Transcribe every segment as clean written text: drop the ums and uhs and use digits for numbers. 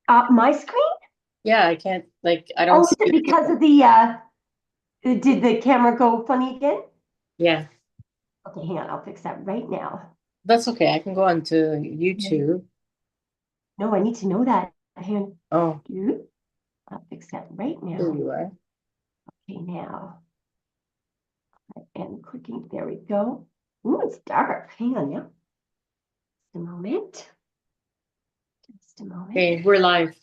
My screen? Yeah, I can't, like, I don't Oh, see is it it. because of did the camera go funny again? Yeah, Okay, hang on, I'll fix that right now. that's okay. I can go on to Okay. YouTube. No, I need to know that. Hang on. Oh, I'll fix that right there now. you are. Okay, now I am clicking. There we go. Ooh, it's dark. Hang on now. Just a moment. Just a moment. Okay, we're live.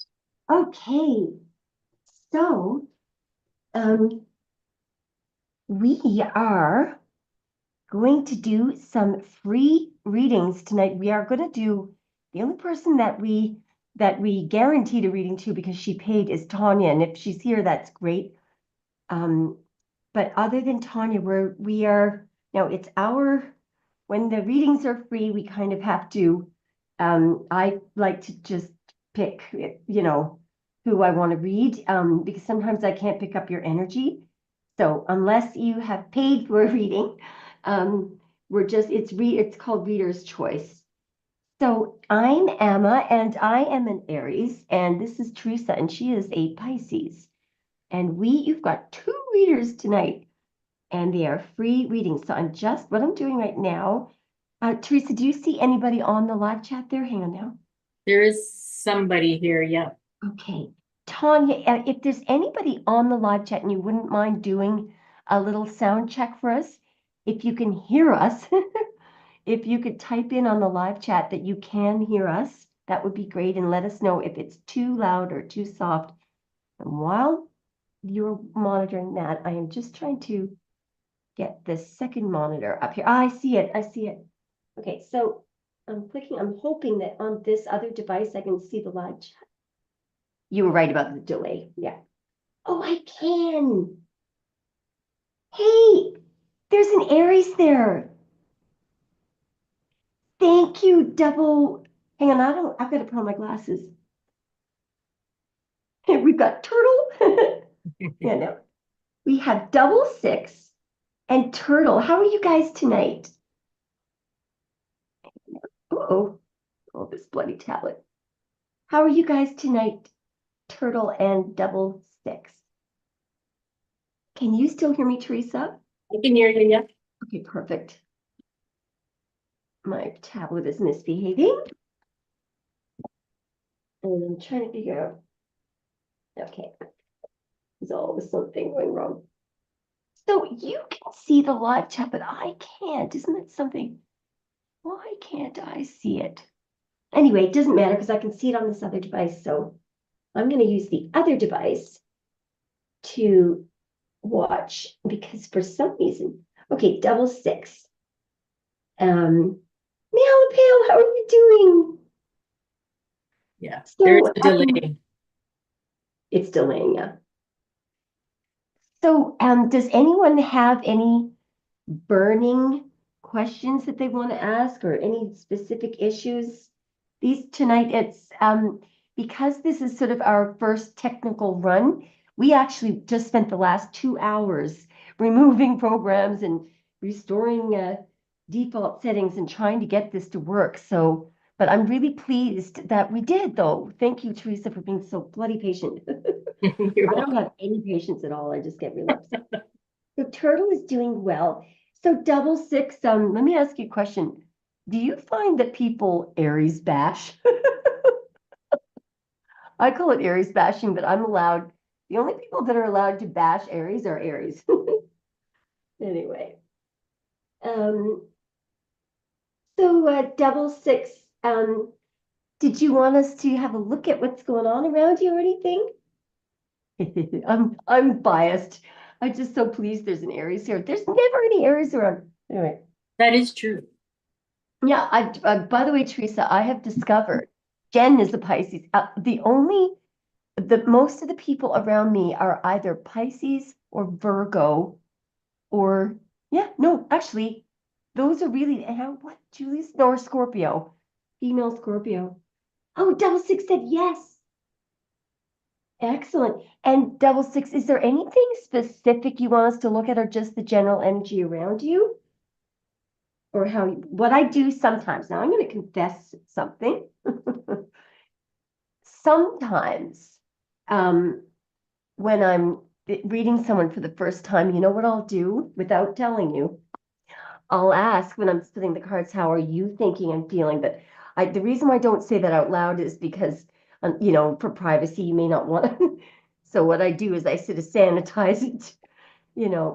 Okay, so um, we are going to do some free readings tonight. We are going to do the only person that we guaranteed a reading to because she paid is Tanya, and if she's here, that's great. But other than Tanya, we are now. It's our when the readings are free, we kind of have to. I like to just pick, who I want to read, because sometimes I can't pick up your energy. So unless you have paid for a reading, um, it's called Reader's Choice. So I'm Emma, and I am an Aries, and this is Teresa, and she is a Pisces. And you've got two readers tonight, and they are free readings. So what I'm doing right now. Teresa, do you see anybody on the live chat there? Hang on now. There is somebody here. Yeah. Okay. Tanya, if there's anybody on the live chat and you wouldn't mind doing a little sound check for us, if you can hear us, if you could type in on the live chat that you can hear us, that would be great. And let us know if it's too loud or too soft. And while you're monitoring that, I am just trying to get the second monitor up here. I see it. I see it. Okay, so I'm hoping that on this other device I can see the live chat. You were right about the delay. Yeah. Oh, I can. Hey, there's an Aries there. Thank you, double. Hang on, I've got to put on my glasses. We've got turtle. Yeah, no. We have double six and turtle. How are you guys tonight? Uh-oh. Oh, this bloody tablet. How are you guys tonight, turtle and double six? Can you still hear me, Teresa? I can hear you. Yeah. Okay, perfect. My tablet is misbehaving. And I'm trying to figure out, okay, there's always something going wrong. So you can see the live chat, but I can't. Isn't that something? Why can't I see it? Anyway, it doesn't matter because I can see it on this other device. So I'm going to use the other device to watch because for some reason, okay, double six. Meow Pale, how are you doing? Yeah. There's So a delay. it's delaying, yeah. So does anyone have any burning questions that they want to ask or any specific issues? These tonight, it's because this is sort of our first technical run, we actually just spent the last 2 hours removing programs and restoring default settings and trying to get this to work. So, but I'm really pleased that we did, though. Thank you, Teresa, for being so bloody patient. You're I don't welcome. have any patience at all. I just get really upset. So Turtle is doing well. So double six, let me ask you a question. Do you find that people Aries bash? I call it Aries bashing, but I'm allowed. The only people that are allowed to bash Aries are Aries. Anyway, um, so double six, did you want us to have a look at what's going on around you or anything? I'm biased. I'm just so pleased there's an Aries here. There's never any Aries around. Anyway. That is true. Yeah, by the way, Teresa, I have discovered Jen is a Pisces. The most of the people around me are either Pisces or Virgo or, yeah, no, actually, those are really, and what, Julius? No, or Scorpio, female Scorpio. Oh, double six said yes. Excellent. And double six, is there anything specific you want us to look at or just the general energy around you? Or what I do sometimes. Now I'm going to confess something. sometimes, when I'm reading someone for the first time, you know what I'll do without telling you? I'll ask when I'm splitting the cards, how are you thinking and feeling? But the reason why I don't say that out loud is because, for privacy, you may not want to. So what I do is I sort of sanitize it,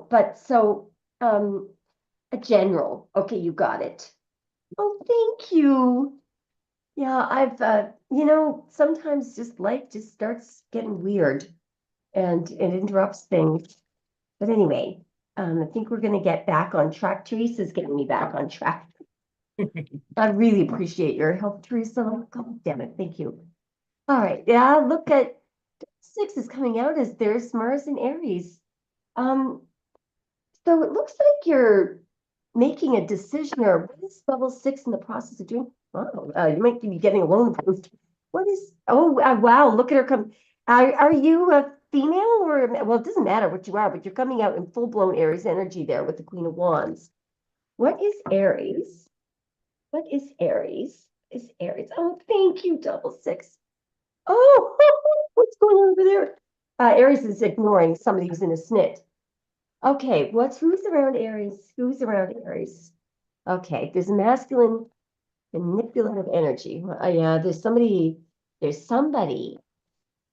But so, a general. Okay, you got it. Oh, thank you. Yeah, sometimes just life just starts getting weird and it interrupts things. But anyway, I think we're going to get back on track. Teresa's getting me back on track. I really appreciate your help, Teresa. Oh, God damn it. Thank you. All right. Yeah, look at 6 is coming out as there's Mars and Aries. Um, so it looks like you're making a decision, or what is level 6 in the process of doing? Oh, you might be getting a loan approved. What is, oh, wow, look at her come. Are you a female or, well, it doesn't matter what you are, but you're coming out in full-blown Aries energy there with the Queen of Wands. What is Aries? What is Aries? Is Aries? Oh, thank you, double 6. Oh, what's going on over there? Aries is ignoring somebody who's in a snit. Okay, who's around Aries? Who's around Aries? Okay, there's a masculine manipulative energy. Yeah, there's somebody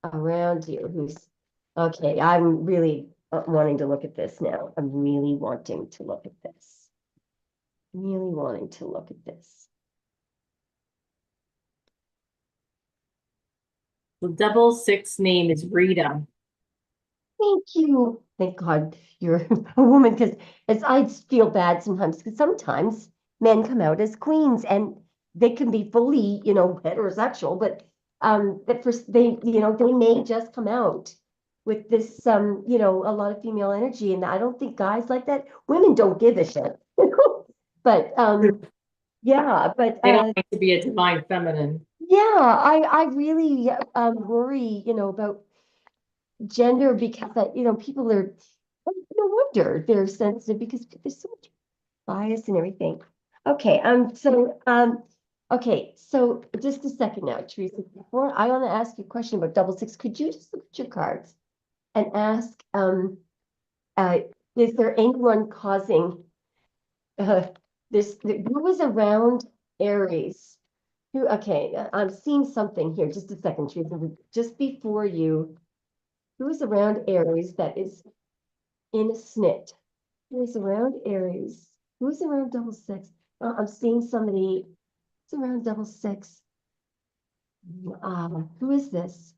around you who's okay. I'm really wanting to look at this now. I'm really wanting to look at this. Really wanting to look at this. The double 6 name is Rita. Thank you. Thank God you're a woman, because I feel bad sometimes, because sometimes men come out as queens and they can be fully, heterosexual, but that first they may just come out with this a lot of female energy, and I don't think guys like that. Women don't give a shit. But yeah, but They don't like to be a divine feminine. yeah, I really worry, about gender, because people are, no wonder they're sensitive, because there's so much bias and everything. Okay, so just a second now, Teresa, before I want to ask you a question about double 6, could you just look at your cards and ask, uh, is there anyone causing who was around Aries? Okay, I'm seeing something here. Just a second, Teresa. Just before you, who is around Aries that is in a snit? Who is around Aries? Who's around double 6? I'm seeing somebody who's around double 6. Who is this?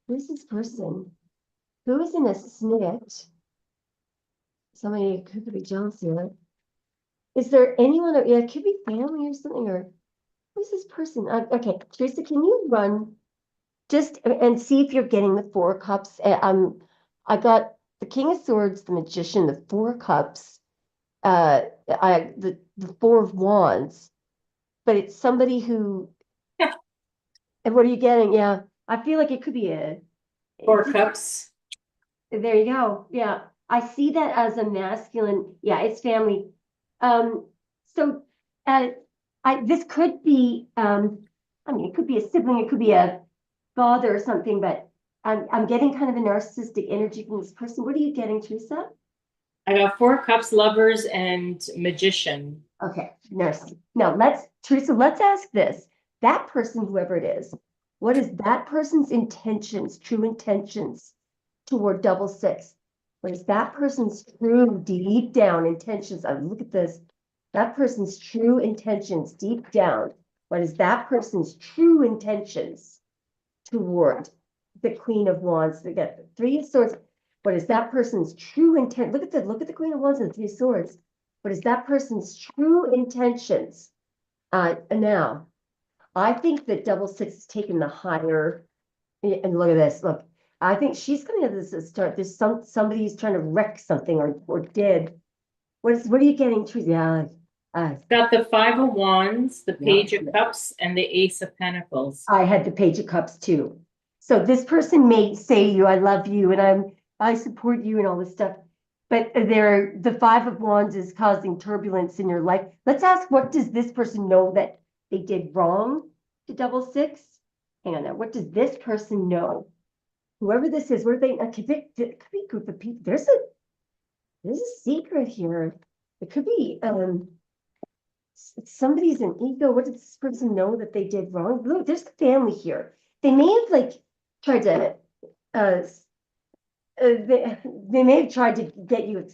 Who is this person? Who is in a snit? Somebody who could be jealous here. Is there anyone? Yeah, it could be family or something. Or who's this person? Okay, Teresa, can you run just and see if you're getting the 4 cups? I got the King of Swords, the Magician, the 4 cups, the 4 of Wands, but it's somebody who. And what are you getting? Yeah, I feel like it could be 4 cups. there you go. Yeah, I see that as a masculine. Yeah, it's family. So, this could be. It could be a sibling. It could be a father or something. But I'm getting kind of a narcissistic energy from this person. What are you getting, Teresa? I got 4 cups, lovers, and magician. Okay, nurse. Now Teresa, let's ask this. That person, whoever it is, what is that person's intentions, true intentions toward double 6? What is that person's true deep down intentions? Look at this. That person's true intentions deep down. What is that person's true intentions toward the Queen of Wands? They get the 3 of Swords. What is that person's true intent? Look at the Queen of Wands and the 3 of Swords. What is that person's true intentions? Now, I think that double 6 has taken the higher. And look at this. Look, I think she's coming at this start. There's somebody's trying to wreck something or did. What are you getting, Teresa? Yeah. Got the 5 of Wands, the Yeah. Page of Cups, and the Ace of Pentacles. I had the Page of Cups too. So this person may say you, I love you, and I support you and all this stuff. But the 5 of Wands is causing turbulence in your life. Let's ask, what does this person know that they did wrong to double 6? hang on now. What does this person know? Whoever this is, what are they? It could be a group of people. There's a secret here. It could be somebody's an ego. What does this person know that they did wrong? Look, there's the family here. They may have like tried to they may have tried to get you,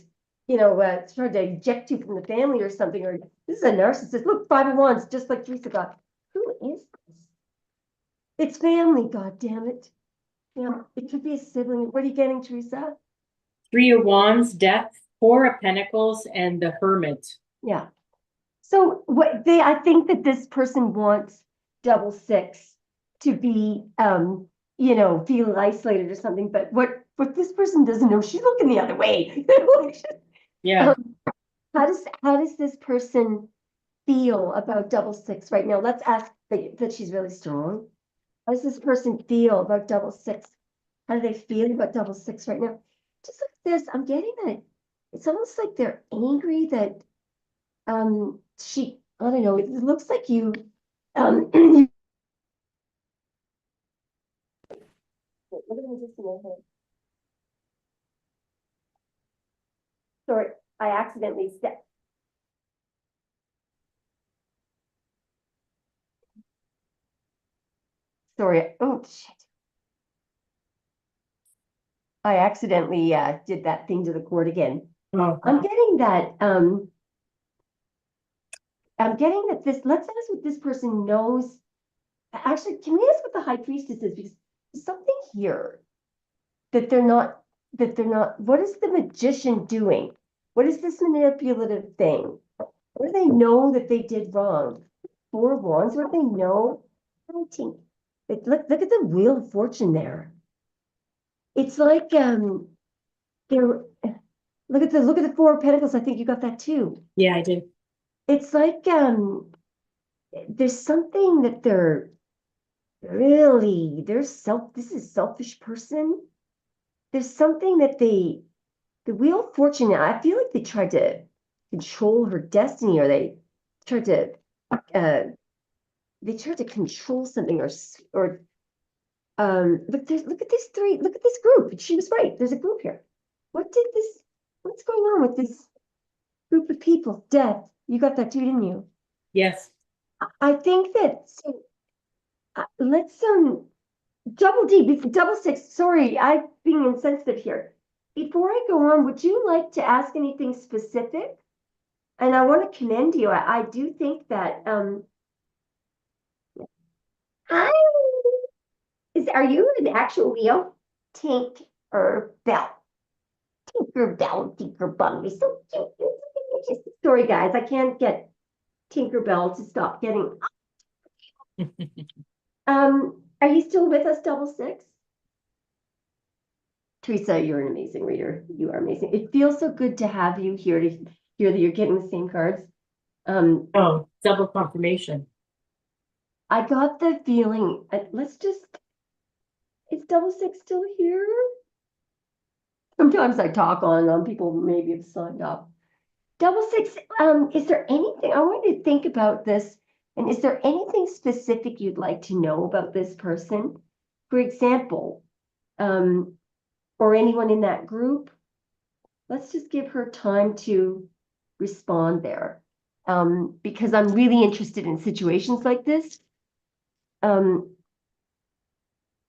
tried to eject you from the family or something. Or this is a narcissist. Look, 5 of Wands, just like Teresa got. Who is this? It's family. God damn it! Yeah, it could be a sibling. What are you getting, Teresa? 3 of Wands, Death, 4 of Pentacles, and the Hermit. Yeah. So I think that this person wants double six to be, feel isolated or something. But what this person doesn't know, she's looking the other way. Yeah. How does this person feel about double six right now? Let's ask that she's really strong. How does this person feel about double six? How do they feel about double six right now? Just like this, I'm getting that it's almost like they're angry that I don't know, it looks like you sorry, I accidentally stepped. Sorry, oh shit. I accidentally did that thing to the cord again. Oh. I'm getting that let's ask what this person knows. Actually, can we ask what the high priestess is? Because there's something here that they're not, what is the magician doing? What is this manipulative thing? What do they know that they did wrong? 4 of Wands, what do they know? Look at the Wheel of Fortune there. It's like they're look at the 4 of Pentacles. I think you got that too. Yeah, I did. It's like there's something that they're really this is selfish person. There's something that the Wheel of Fortune, I feel like they tried to control her destiny, or tried to uh control something, or look at this group. She was right. There's a group here. What's going on with this group of people? Death. You got that too, didn't you? Yes. I think that, so let's double six. Sorry, I'm being insensitive here. Before I go on, would you like to ask anything specific? And I want to commend you. I do think that hi. Are you an actual Leo? Tink or Bell? Tinkerbell, Tinkerbell. You're so cute. Sorry, guys. I can't get Tinkerbell to stop getting. Are you still with us, double six? Teresa, you're an amazing reader. You are amazing. It feels so good to have you here, to hear that you're getting the same cards. Oh, double confirmation. I got the feeling. Is double six still here? Sometimes I talk on people maybe have signed up. Double six, is there anything, I want you to think about this, and is there anything specific you'd like to know about this person? For example, or anyone in that group? Let's just give her time to respond there. Because I'm really interested in situations like this.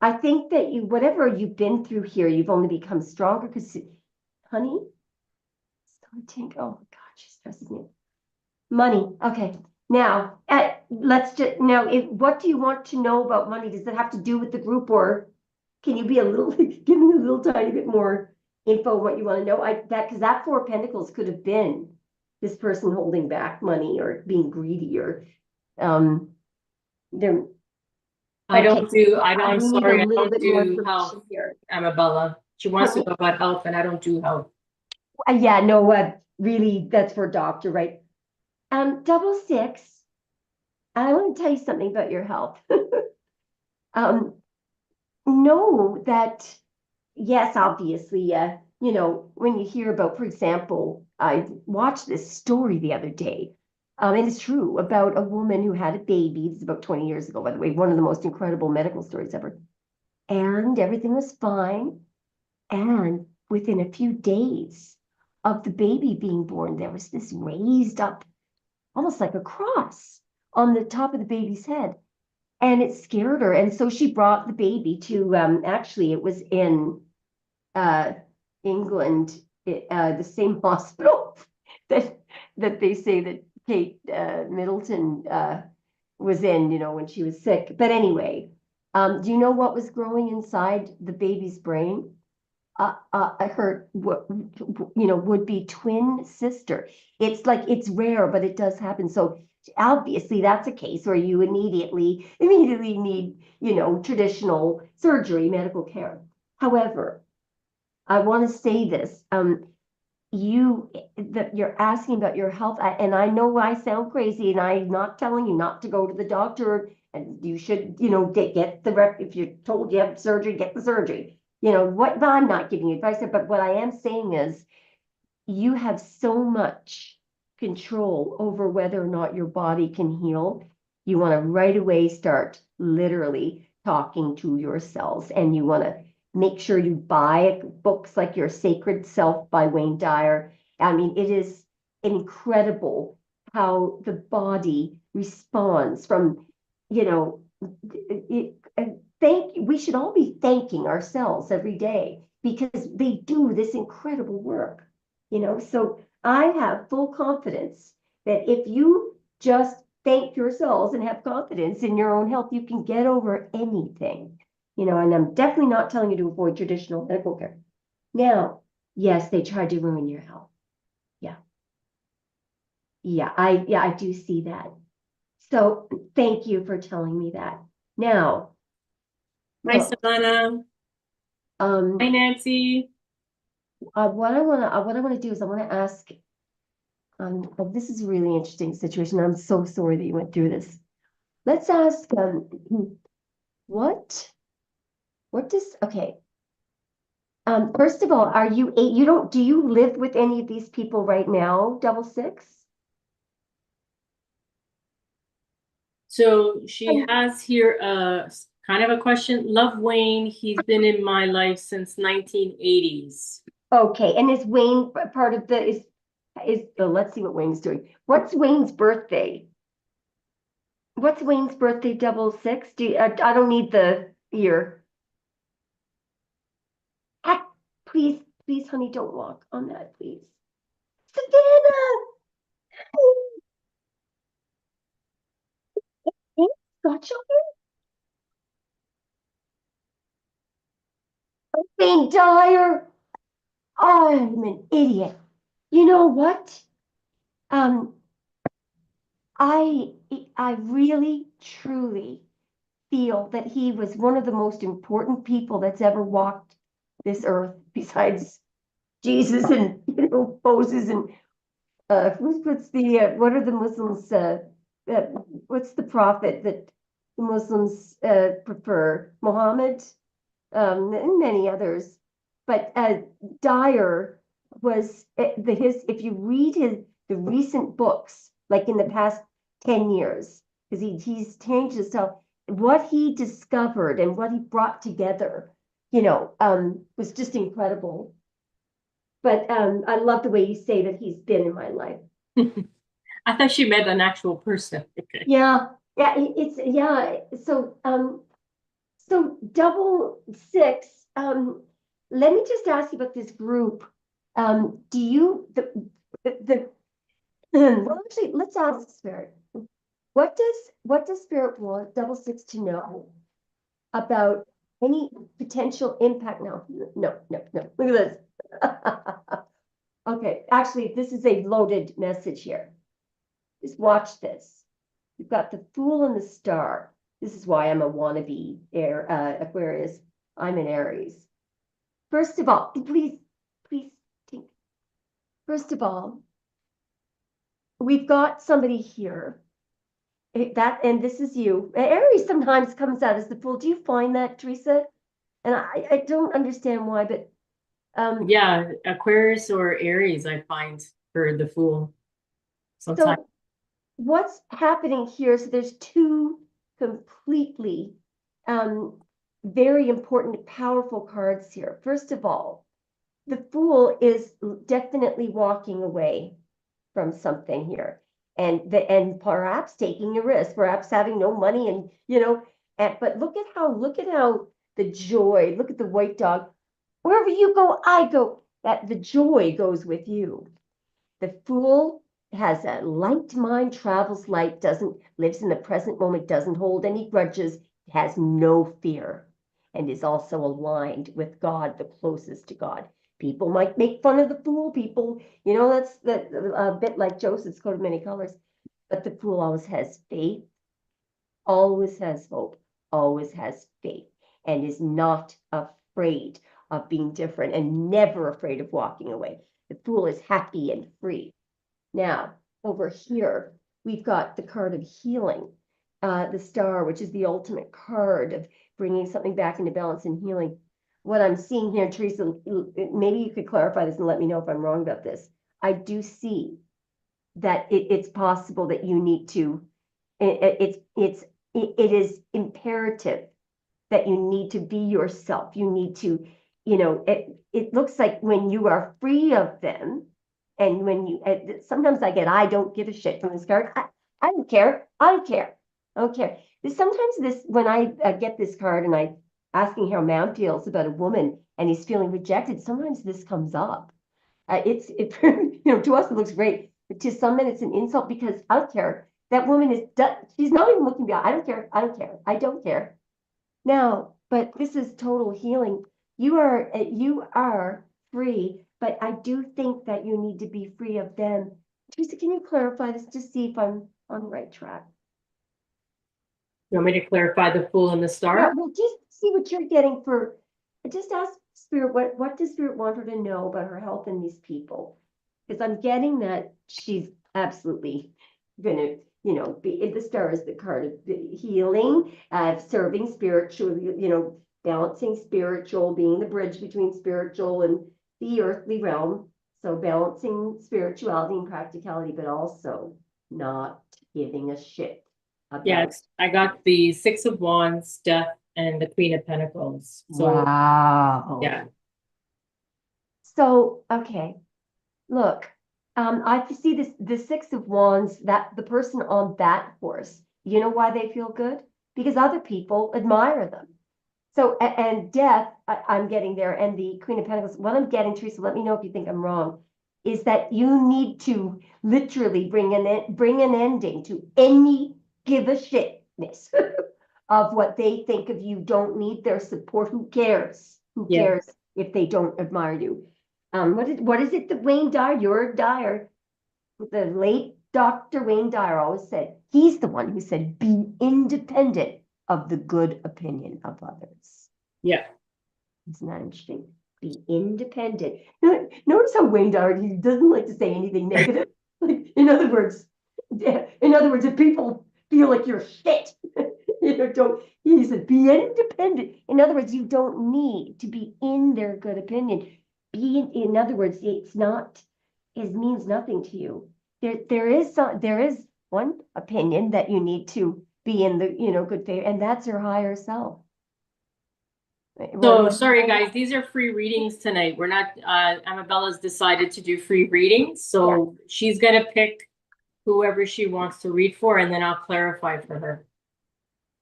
I think that whatever you've been through here, you've only become stronger because, honey, oh my God, she stresses me. Money. Okay. Now, what do you want to know about money? Does it have to do with the group, or can you be give me a little tiny bit more info on what you want to know? Because that 4 of Pentacles could have been this person holding back money or being greedy, or they're. I don't Okay. do, I don't, I'm We need sorry, a I little don't bit more do information health, here. Amabella. She wants to know about health, and I don't do health. Yeah, no, really, that's for a doctor, right? Double six. I want to tell you something about your health. Know that, yes, obviously, when you hear about, for example, I watched this story the other day And it's true about a woman who had a baby. This is about 20 years ago, by the way, one of the most incredible medical stories ever. And everything was fine. And within a few days of the baby being born, there was this raised up, almost like a cross on the top of the baby's head. And it scared her. And so she brought the baby to, actually, it was in uh, England, the same hospital that they say that Kate Middleton was in, when she was sick. But anyway, do you know what was growing inside the baby's brain? Her, would be twin sister. It's like it's rare, but it does happen. So obviously, that's a case where you immediately need, traditional surgery, medical care. However, I want to say this. That you're asking about your health, and I know I sound crazy, and I'm not telling you not to go to the doctor, and you should, get the rep if you're told you have surgery, get the surgery. What I'm not giving you advice, but what I am saying is you have so much control over whether or not your body can heal. You want to right away start literally talking to your cells, and you want to make sure you buy books like Your Sacred Self by Wayne Dyer. I mean, it is incredible how the body responds from, we should all be thanking ourselves every day because they do this incredible work. So I have full confidence that if you just thank yourselves and have confidence in your own health, you can get over anything. And I'm definitely not telling you to avoid traditional medical care. Now, yes, they tried to ruin your health. Yeah. I do see that. So thank you for telling me that. Now, Hi, look, Savannah. Hi, um, Nancy. what I want to do is I want to ask. Well, this is a really interesting situation. I'm so sorry that you went through this. Let's ask, what, okay. First of all, are you eight? Do you live with any of these people right now, double six? So she Um, has here kind of a question. Love Wayne. He's been in my life since 1980s. Okay, and is Wayne part of let's see what Wayne's doing. What's Wayne's birthday? What's Wayne's birthday, double six? I don't need the year. Ah, please, please, honey, don't walk on that, please. Savannah! Hey, got you here? Wayne Dyer! I'm an idiot. You know what? Um, I I really, truly feel that he was one of the most important people that's ever walked this earth besides Jesus and Moses and what's the what are the Muslims uh, what's the prophet that the Muslims prefer? Muhammad, and many others. But Dyer was his. If you read the recent books, like in the past 10 years, because he's changed himself, what he discovered and what he brought together, was just incredible. But I love the way you say that he's been in my life. I thought she meant an actual person. Okay. Yeah, yeah, it's yeah. So double six. Let me just ask you about this group. Do you well, actually, let's ask Spirit. What does Spirit want double six to know about any potential impact? No, no, no, no. Look at this. Okay, actually, this is a loaded message here. Just watch this. You've got the Fool and the Star. This is why I'm a wannabe Aquarius. I'm an Aries. First of all, please, please think. First of all, we've got somebody here. And this is you. Aries sometimes comes out as the Fool. Do you find that, Teresa? And I don't understand why, but Yeah, Aquarius or Aries, I find for the Fool sometimes. so what's happening here is there's two completely very important, powerful cards here. First of all, the Fool is definitely walking away from something here, and perhaps taking a risk, perhaps having no money, and but look at how the joy. Look at the white dog. Wherever you go, I go. That the joy goes with you. The Fool has a light mind, travels light, doesn't lives in the present moment, doesn't hold any grudges, has no fear, and is also aligned with God, the closest to God. People might make fun of the Fool. People, that's a bit like Joseph's coat of many colors. But the Fool always has faith, always has hope, always has faith, and is not afraid of being different and never afraid of walking away. The Fool is happy and free. Now, over here, we've got the card of healing, the Star, which is the ultimate card of bringing something back into balance and healing. What I'm seeing here, Teresa, maybe you could clarify this and let me know if I'm wrong about this. I do see that it's possible that you need to, it is imperative that you need to be yourself. You need to, it looks like when you are free of them, and when you, sometimes I don't give a shit from this card. I don't care. I don't care. I don't care. Sometimes when I get this card and I asking how man feels about a woman and he's feeling rejected, sometimes this comes up. To us it looks great, but to some men it's an insult because I don't care. That woman she's not even looking beyond. I don't care. I don't care. I don't care. Now, but this is total healing. You are free, but I do think that you need to be free of them. Teresa, can you clarify this to see if I'm on the right track? You want me to clarify the Fool and the Yeah, Star? well, just see what you're getting for. Just ask Spirit what does Spirit want her to know about her health and these people? Because I'm getting that she's absolutely gonna, be the Star is the card of the healing, serving spiritual, balancing spiritual, being the bridge between spiritual and the earthly realm. So balancing spirituality and practicality, but also not giving a shit about. Yes, I got the Six of Wands, Death, and the Queen of Pentacles. So, Wow. yeah. So, okay, look, I see the Six of Wands, that the person on that horse, you know why they feel good? Because other people admire them. So, and death, I'm getting there, and the Queen of Pentacles, what I'm getting, Teresa, let me know if you think I'm wrong, is that you need to literally bring an ending to any give a shitness of what they think of you. Don't need their support. Who cares? Who Yeah. cares if they don't admire you? What is it that Wayne Dyer, your Dyer, the late Dr. Wayne Dyer always said, he's the one who said, be independent of the good opinion of others. Yeah. Isn't that interesting? Be independent. Notice how Wayne Dyer, he doesn't like to say anything negative. Like, in other words, if people feel like you're shit, don't, he said, be independent. In other words, you don't need to be in their good opinion. In other words, it means nothing to you. There is one opinion that you need to be in the, good favor, and that's your higher self. So sorry, guys, these are free readings tonight. We're not, Amabella's decided to do free readings. So she's going to pick whoever she wants to read for, and then I'll clarify for her.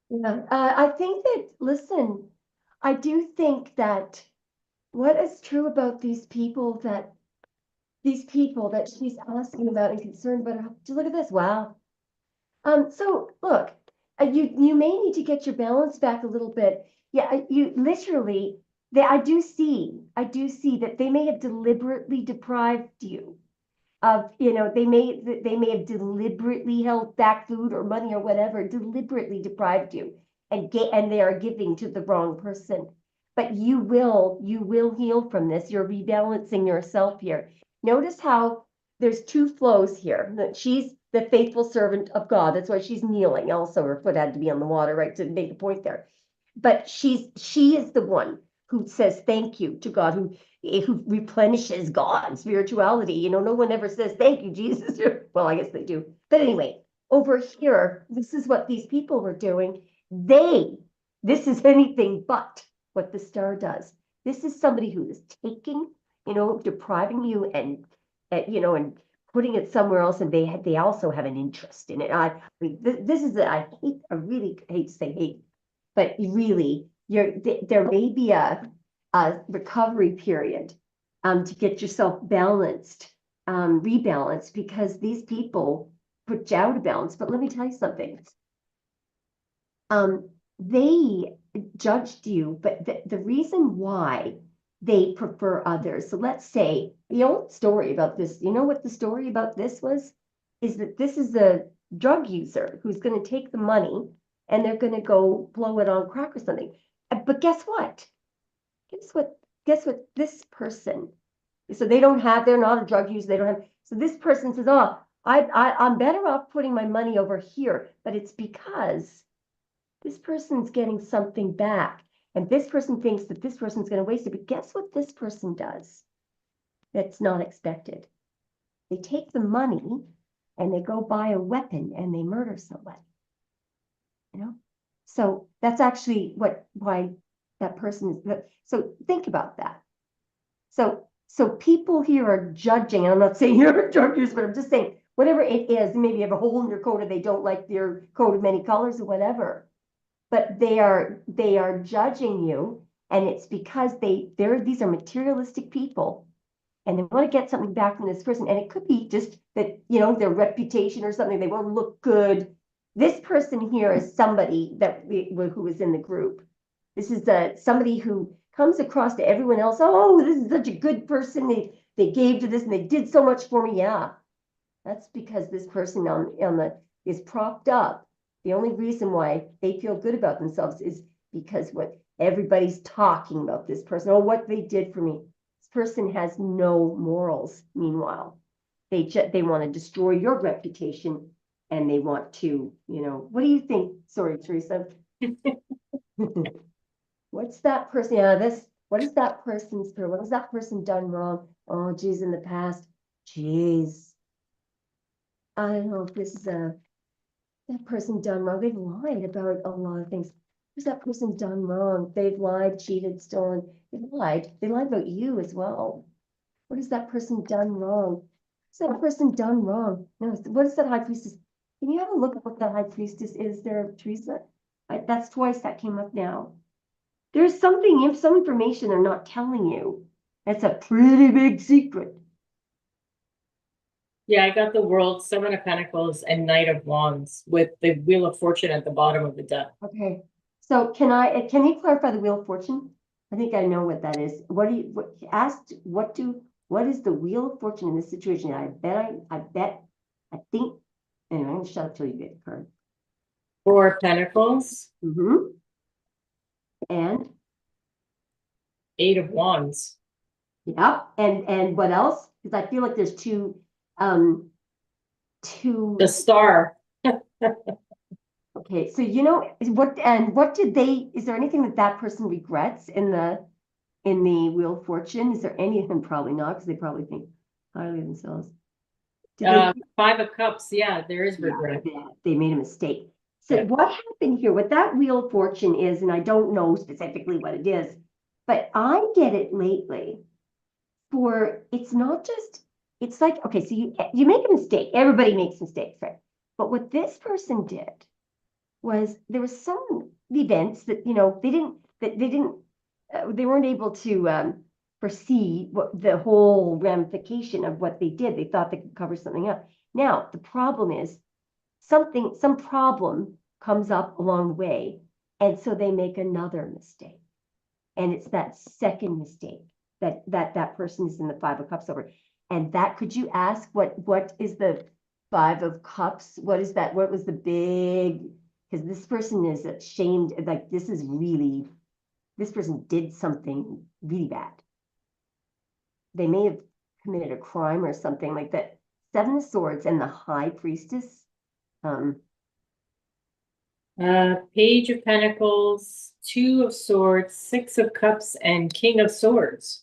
Yeah, I think that, listen, I do think that what is true about these people that she's asking about and concerned about, look at this, wow. So look, you may need to get your balance back a little bit. Yeah, you literally, I do see that they may have deliberately deprived you of, they may have deliberately held back food or money or whatever, deliberately deprived you, and they are giving to the wrong person. But you will heal from this. You're rebalancing yourself here. Notice how there's two flows here. That she's the faithful servant of God. That's why she's kneeling. Also, her foot had to be on the water, right, to make a point there. But she is the one who says thank you to God, who replenishes God, spirituality. No one ever says thank you, Jesus. Well, I guess they do. But anyway, over here, this is what these people were doing. This is anything but what the star does. This is somebody who is taking, depriving you and, and putting it somewhere else, and they also have an interest in it. This is I really hate to say hate, but really, there may be a recovery period to get yourself balanced, rebalanced, because these people put you out of balance. But let me tell you something. They judged you, but the reason why they prefer others. So let's say the old story about this, you know what the story about this was? Is that this is a drug user who's going to take the money and they're going to go blow it on crack or something. But guess what? Guess what? Guess what? This person, so they're not a drug user. They don't have, so this person says, oh, I'm better off putting my money over here, but it's because this person's getting something back. And this person thinks that this person's going to waste it. But guess what this person does that's not expected? They take the money and they go buy a weapon and they murder somebody. So that's actually why that person is. So think about that. So people here are judging, and I'm not saying you're a drug user, but I'm just saying whatever it is, maybe you have a hole in your coat or they don't like your coat of many colors or whatever. But they are judging you, and it's because these are materialistic people, and they want to get something back from this person. And it could be just that, their reputation or something, they want to look good. This person here is somebody who was in the group. This is somebody who comes across to everyone else. Oh, this is such a good person. They gave to this and they did so much for me. Yeah, that's because this person is propped up. The only reason why they feel good about themselves is because what everybody's talking about this person, or what they did for me. This person has no morals. Meanwhile, they want to destroy your reputation, and they want to, what do you think? Sorry, Teresa. What's that person? Yeah, what is that person's spirit? What has that person done wrong? Oh, geez, in the past. Geez. I don't know if this is that person done wrong. They've lied about a lot of things. What's that person done wrong? They've lied, cheated, stolen. They've lied. They lied about you as well. What has that person done wrong? What's that person done wrong? No, what is that high priestess? Can you have a look at what that high priestess is there, Teresa? That's twice that came up now. There's some information they're not telling you. That's a pretty big secret. Yeah, I got the World, Seven of Pentacles, and Knight of Wands with the Wheel of Fortune at the bottom of the deck. Okay. So can you clarify the Wheel of Fortune? I think I know what that is. What is the Wheel of Fortune in this situation? I think, anyway, I'm gonna shut up till you get the card. Four of Pentacles. And Eight of Wands. Yep. And what else? Because I feel like there's two. The Star. Okay, so what did they? Is there anything that person regrets in the Wheel of Fortune? Is there any of them? Probably not, because they probably think highly of themselves. Five of Cups. Yeah, there is regret. Yeah, they made a mistake. So what happened here? What that Wheel of Fortune is, and I don't know specifically what it is, but I get it lately. It's not just. It's like, okay, so you make a mistake. Everybody makes mistakes, right? But what this person did was there was some events that they weren't able to foresee what the whole ramification of what they did. They thought they could cover something up. Now the problem is some problem comes up along the way, and so they make another mistake, and it's that second mistake that person is in the Five of Cups over. And that, could you ask what is the Five of Cups? What is that? What was the big? Because this person is ashamed. Like, this person did something really bad. They may have committed a crime or something like that. Seven of Swords and the High Priestess. Page of Pentacles, Two of Swords, Six of Cups, and King of Swords.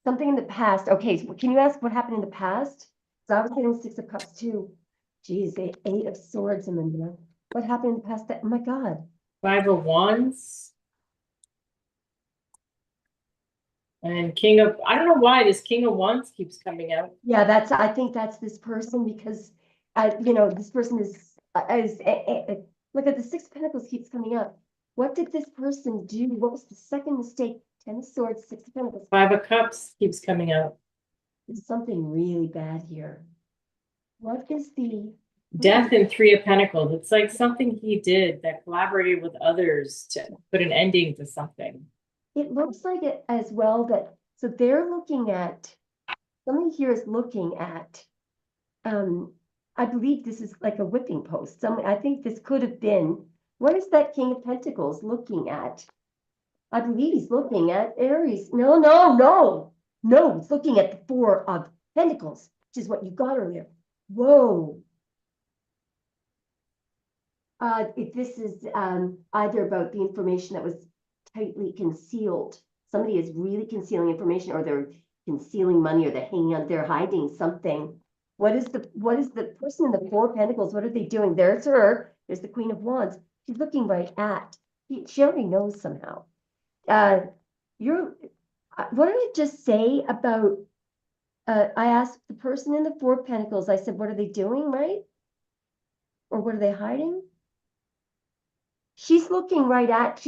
Something in the past. Okay, so can you ask what happened in the past? So I was getting Six of Cups too. Geez, the Eight of Swords in the middle. What happened past that? Oh my God. 5 of Wands. And I don't know why this King of Wands keeps coming out. Yeah, I think that's this person because, this person look at the Six of Pentacles keeps coming up. What did this person do? What was the second mistake? 10 of Swords, Six of Pentacles. 5 of Cups keeps coming out. There's something really bad here. What is the Death and 3 of Pentacles. It's like something he did that collaborated with others to put an ending to something. It looks like it as well that, so they're looking at, somebody here is looking at, I believe this is like a whipping post. I think this could have been, what is that King of Pentacles looking at? I believe he's looking at Aries. No, he's looking at the Four of Pentacles, which is what you got earlier. Whoa. If this is either about the information that was tightly concealed, somebody is really concealing information, or they're concealing money, or they're hiding something. What is the person in the Four of Pentacles? What are they doing? There's her. There's the Queen of Wands. She's looking right at. She already knows somehow. What did I just say about? I asked the person in the Four of Pentacles. I said, "What are they doing, right? Or what are they hiding?" She's looking right at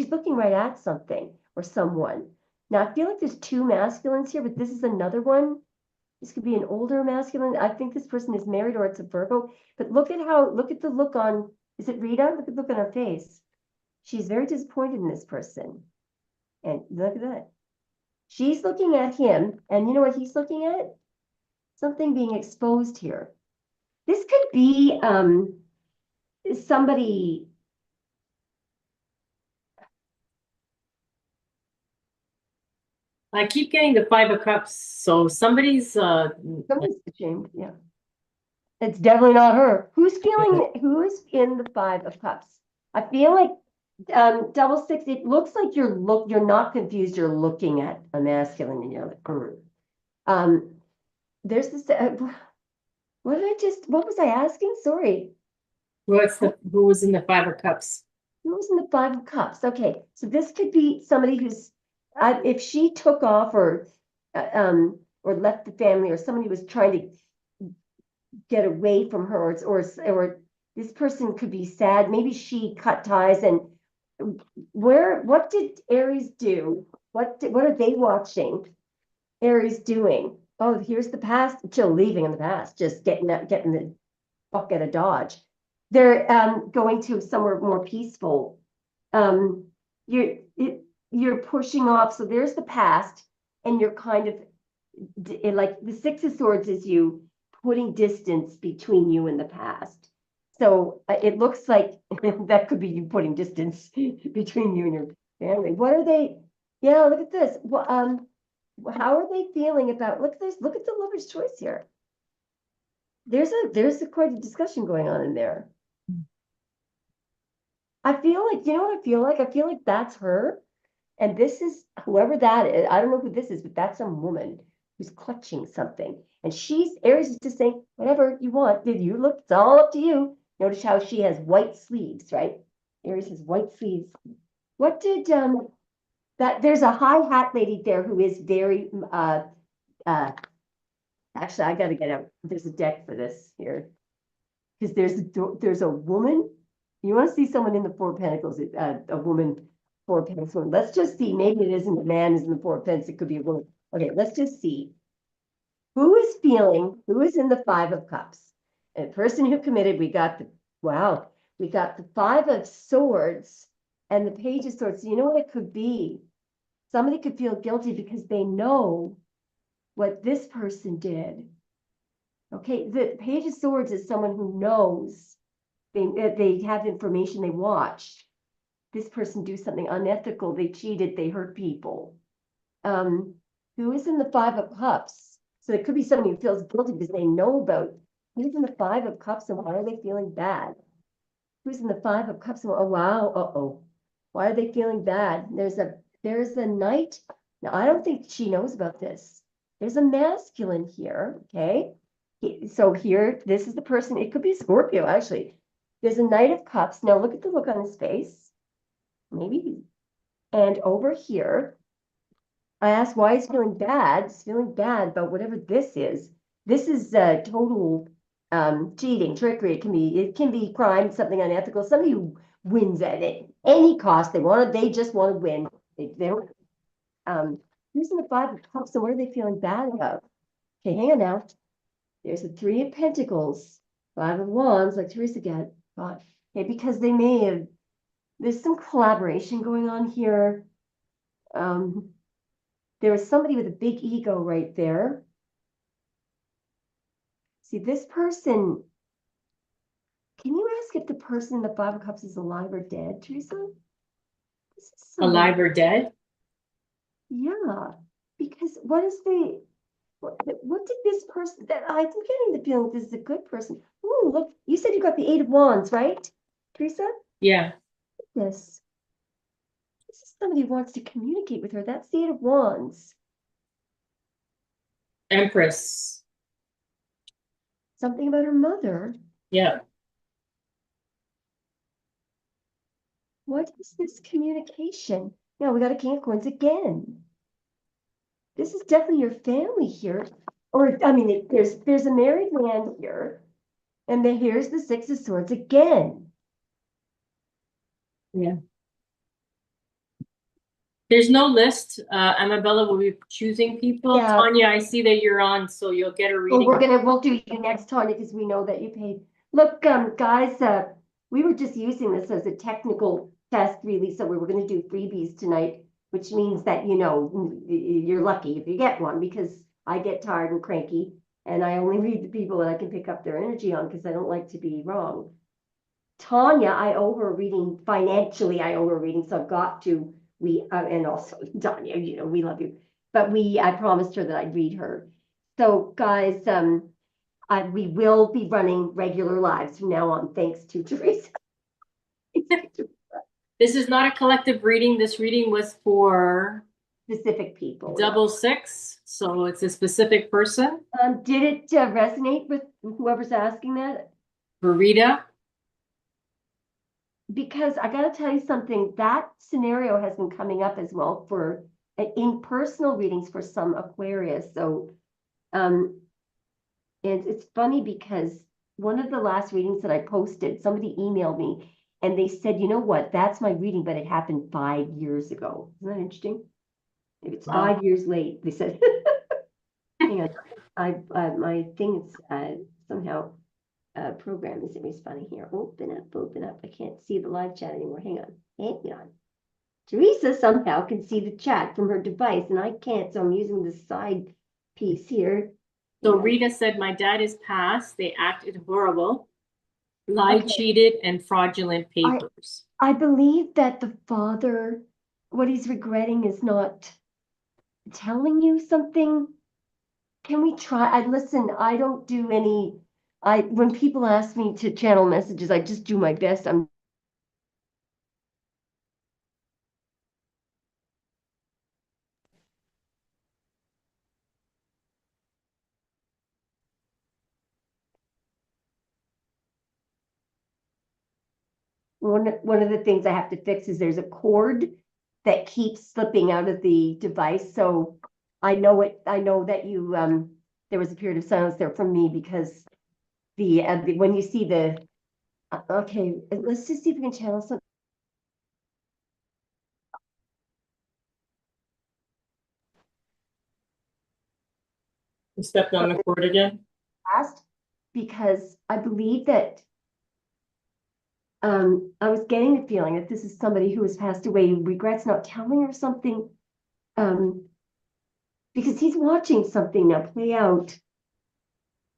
something or someone. Now I feel like there's two masculines here, but this is another one. This could be an older masculine. I think this person is married or it's a Virgo. But look at the look on, is it Rita? Look at the look on her face. She's very disappointed in this person. And look at that. She's looking at him, and you know what he's looking at? Something being exposed here. This could be somebody. I keep getting the 5 of Cups, so somebody's Somebody's ashamed, yeah. It's definitely not her. Who is in the Five of Cups? I feel like double six, it looks like you're not confused, you're looking at a masculine and you're like, there's this what was I asking? Sorry. who was in the 5 of Cups? Who was in the Five of Cups? Okay, so this could be somebody who's, if she took off or left the family, or somebody was trying to get away from her, or this person could be sad. Maybe she cut ties, and what did Aries do? What are they watching Aries doing? Oh, here's the past. Jill leaving in the past, just getting the fuck out of Dodge. They're going to somewhere more peaceful. You're pushing off. So there's the past, and you're kind of like the Six of Swords is you putting distance between you and the past. So it looks like that could be you putting distance between you and your family. What are they? Yeah, look at this. Well, how are they feeling about? Look at this. Look at the lover's choice here. There's quite a discussion going on in there. I feel like, you know what I feel like? I feel like that's her. And this is whoever that is. I don't know who this is, but that's some woman who's clutching something. And Aries is just saying, whatever you want. Did you look? It's all up to you. Notice how she has white sleeves, right? Aries has white sleeves. What did there's a high hat lady there who is very actually I gotta get out. There's a deck for this here. Because there's a woman. You want to see someone in the Four of Pentacles, a woman, Four of Pentacles. Let's just see. Maybe it isn't a man is in the Four of Pentacles. It could be a woman. Okay, let's just see. Who is in the Five of Cups? And the person who committed, we got the Five of Swords and the Page of Swords. So you know what it could be? Somebody could feel guilty because they know what this person did. Okay, the Page of Swords is someone who knows. They have information, they watched this person do something unethical, they cheated, they hurt people. Who is in the Five of Cups? So it could be somebody who feels guilty because they know about who's in the Five of Cups and why are they feeling bad? Who's in the Five of Cups? And, oh, wow, why are they feeling bad? There's a Knight. Now, I don't think she knows about this. There's a masculine here, okay? So here, this is the person, it could be Scorpio, actually. There's a Knight of Cups. Now look at the look on his face. Maybe. And over here, I asked why he's feeling bad. He's feeling bad about whatever this is. This is total cheating, trickery. It can be crime, something unethical. Somebody who wins at it, any cost. They just want to win. They don't using the Five of Cups, so what are they feeling bad about? Okay, hang on now. There's the Three of Pentacles, Five of Wands, like Teresa got. Okay, because they may have, there's some collaboration going on here. There was somebody with a big ego right there. See, this person, can you ask if the person in the Five of Cups is alive or dead, Teresa? This is Alive or dead? Yeah, because what did this person, that I'm getting the feeling this is a good person. Oh, look, you said you got the Eight of Wands, right, Teresa? Yeah, This. This is somebody who wants to communicate with her. That's the Eight of Wands. Empress. Something about her mother. Yeah, What is this communication? Now we got a King of Coins again. This is definitely your family here. Or, I mean, there's a married man here. And then here's the Six of Swords again. yeah. There's no list. Amabella will be choosing people. Yeah. Tanya, I see that you're on, so you'll get a Well, reading. we'll do you next, Tanya, because we know that you paid. Look, guys, we were just using this as a technical test, really, so we were gonna do freebies tonight, which means that, you're lucky if you get one, because I get tired and cranky, and I only read the people that I can pick up their energy on, because I don't like to be wrong. Tanya, I owe her a reading financially. I owe her a reading, so I've got to. And also Tanya, we love you, but I promised her that I'd read her. So, guys, we will be running regular lives from now on, thanks to Teresa. This is not a collective reading. This reading was for Specific people. double six, so it's a specific person. Did it resonate with whoever's asking that? Verita. Because I got to tell you something, that scenario has been coming up as well for in personal readings for some Aquarius. So, and it's funny because one of the last readings that I posted, somebody emailed me and they said, you know what, that's my reading, but it happened 5 years ago. Isn't that interesting? If it's Wow. 5 years late, they said. Hang on, my thing is somehow program is always funny here. Open up. I can't see the live chat anymore. Hang on. Teresa somehow can see the chat from her device, and I can't, so I'm using the side piece here. So Rita said, my dad is passed. They acted horrible, lied, Okay. cheated, and fraudulent papers. I believe that the father, what he's regretting is not telling you something. Can we try? Listen, I don't do any, when people ask me to channel messages, I just do my best. One of the things I have to fix is there's a cord that keeps slipping out of the device. So I know that you there was a period of silence there from me because when you see the okay, let's just see if we can channel some. You stepped on the cord again? Past because I believe that I was getting the feeling that this is somebody who has passed away and regrets not telling her something because he's watching something now play out.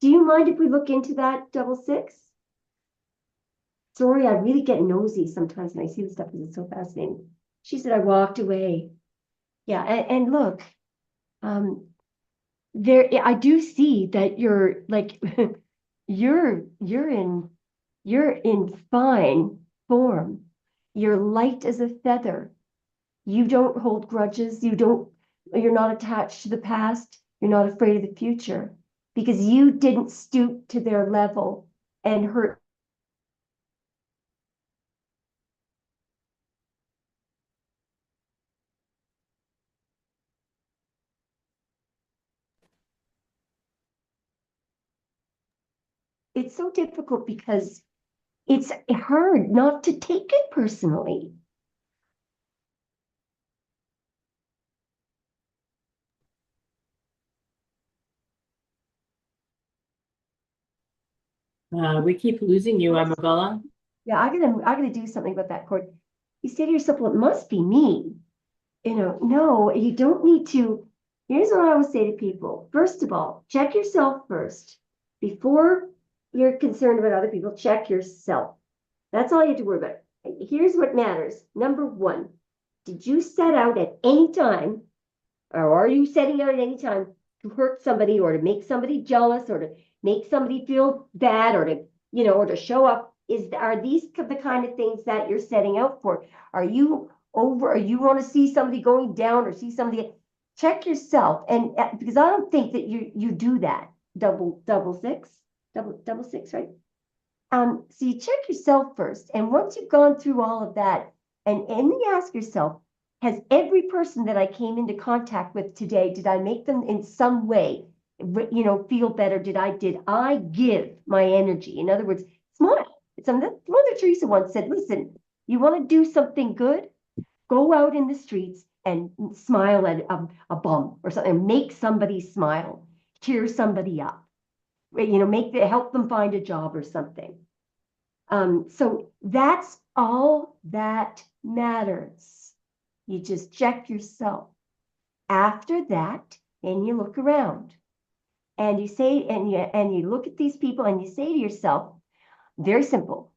Do you mind if we look into that double six? Sorry, I really get nosy sometimes when I see this stuff because it's so fascinating. She said I walked away. Yeah, and look, there I do see that you're like you're in fine form. You're light as a feather. You don't hold grudges. You're not attached to the past. You're not afraid of the future. because you didn't stoop to their level and hurt. It's so difficult because it's hard not to take it personally. We keep losing you, Amabella. Yeah, I gotta do something about that cord. You say to yourself, well, it must be me. No, you don't need to. Here's what I always say to people. First of all, check yourself first. Before you're concerned about other people, check yourself. That's all you have to worry about. Here's what matters. Number one, did you set out at any time, or are you setting out at any time to hurt somebody or to make somebody jealous or to make somebody feel bad or to show up? Are these the kind of things that you're setting out for? Are you want to see somebody going down or see somebody? Check yourself, and because I don't think that you do that. Double six, right? So you check yourself first, and once you've gone through all of that, and then you ask yourself, has every person that I came into contact with today, did I make them in some way, feel better? Did I give my energy? In other words, smile. Mother Teresa once said, listen, you want to do something good? Go out in the streets and smile at a bum or something, make somebody smile, cheer somebody up, help them find a job or something. So that's all that matters. You just check yourself. After that, then you look around and you say, and you look at these people and you say to yourself, very simple.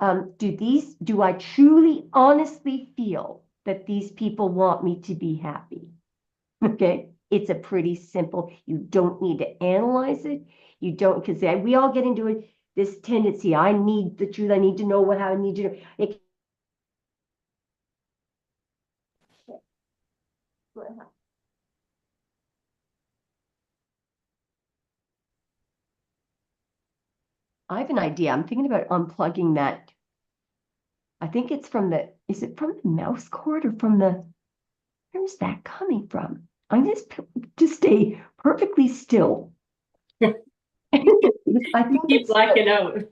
Do I truly, honestly feel that these people want me to be happy? Okay. It's a pretty simple, you don't need to analyze it. You don't, because we all get into it, this tendency. I need the truth. I need to know how I need to know. I have an idea. I'm thinking about unplugging that. I think it's is it from the mouse cord or where's that coming from? I'm just stay perfectly still. I think Keep blacking out.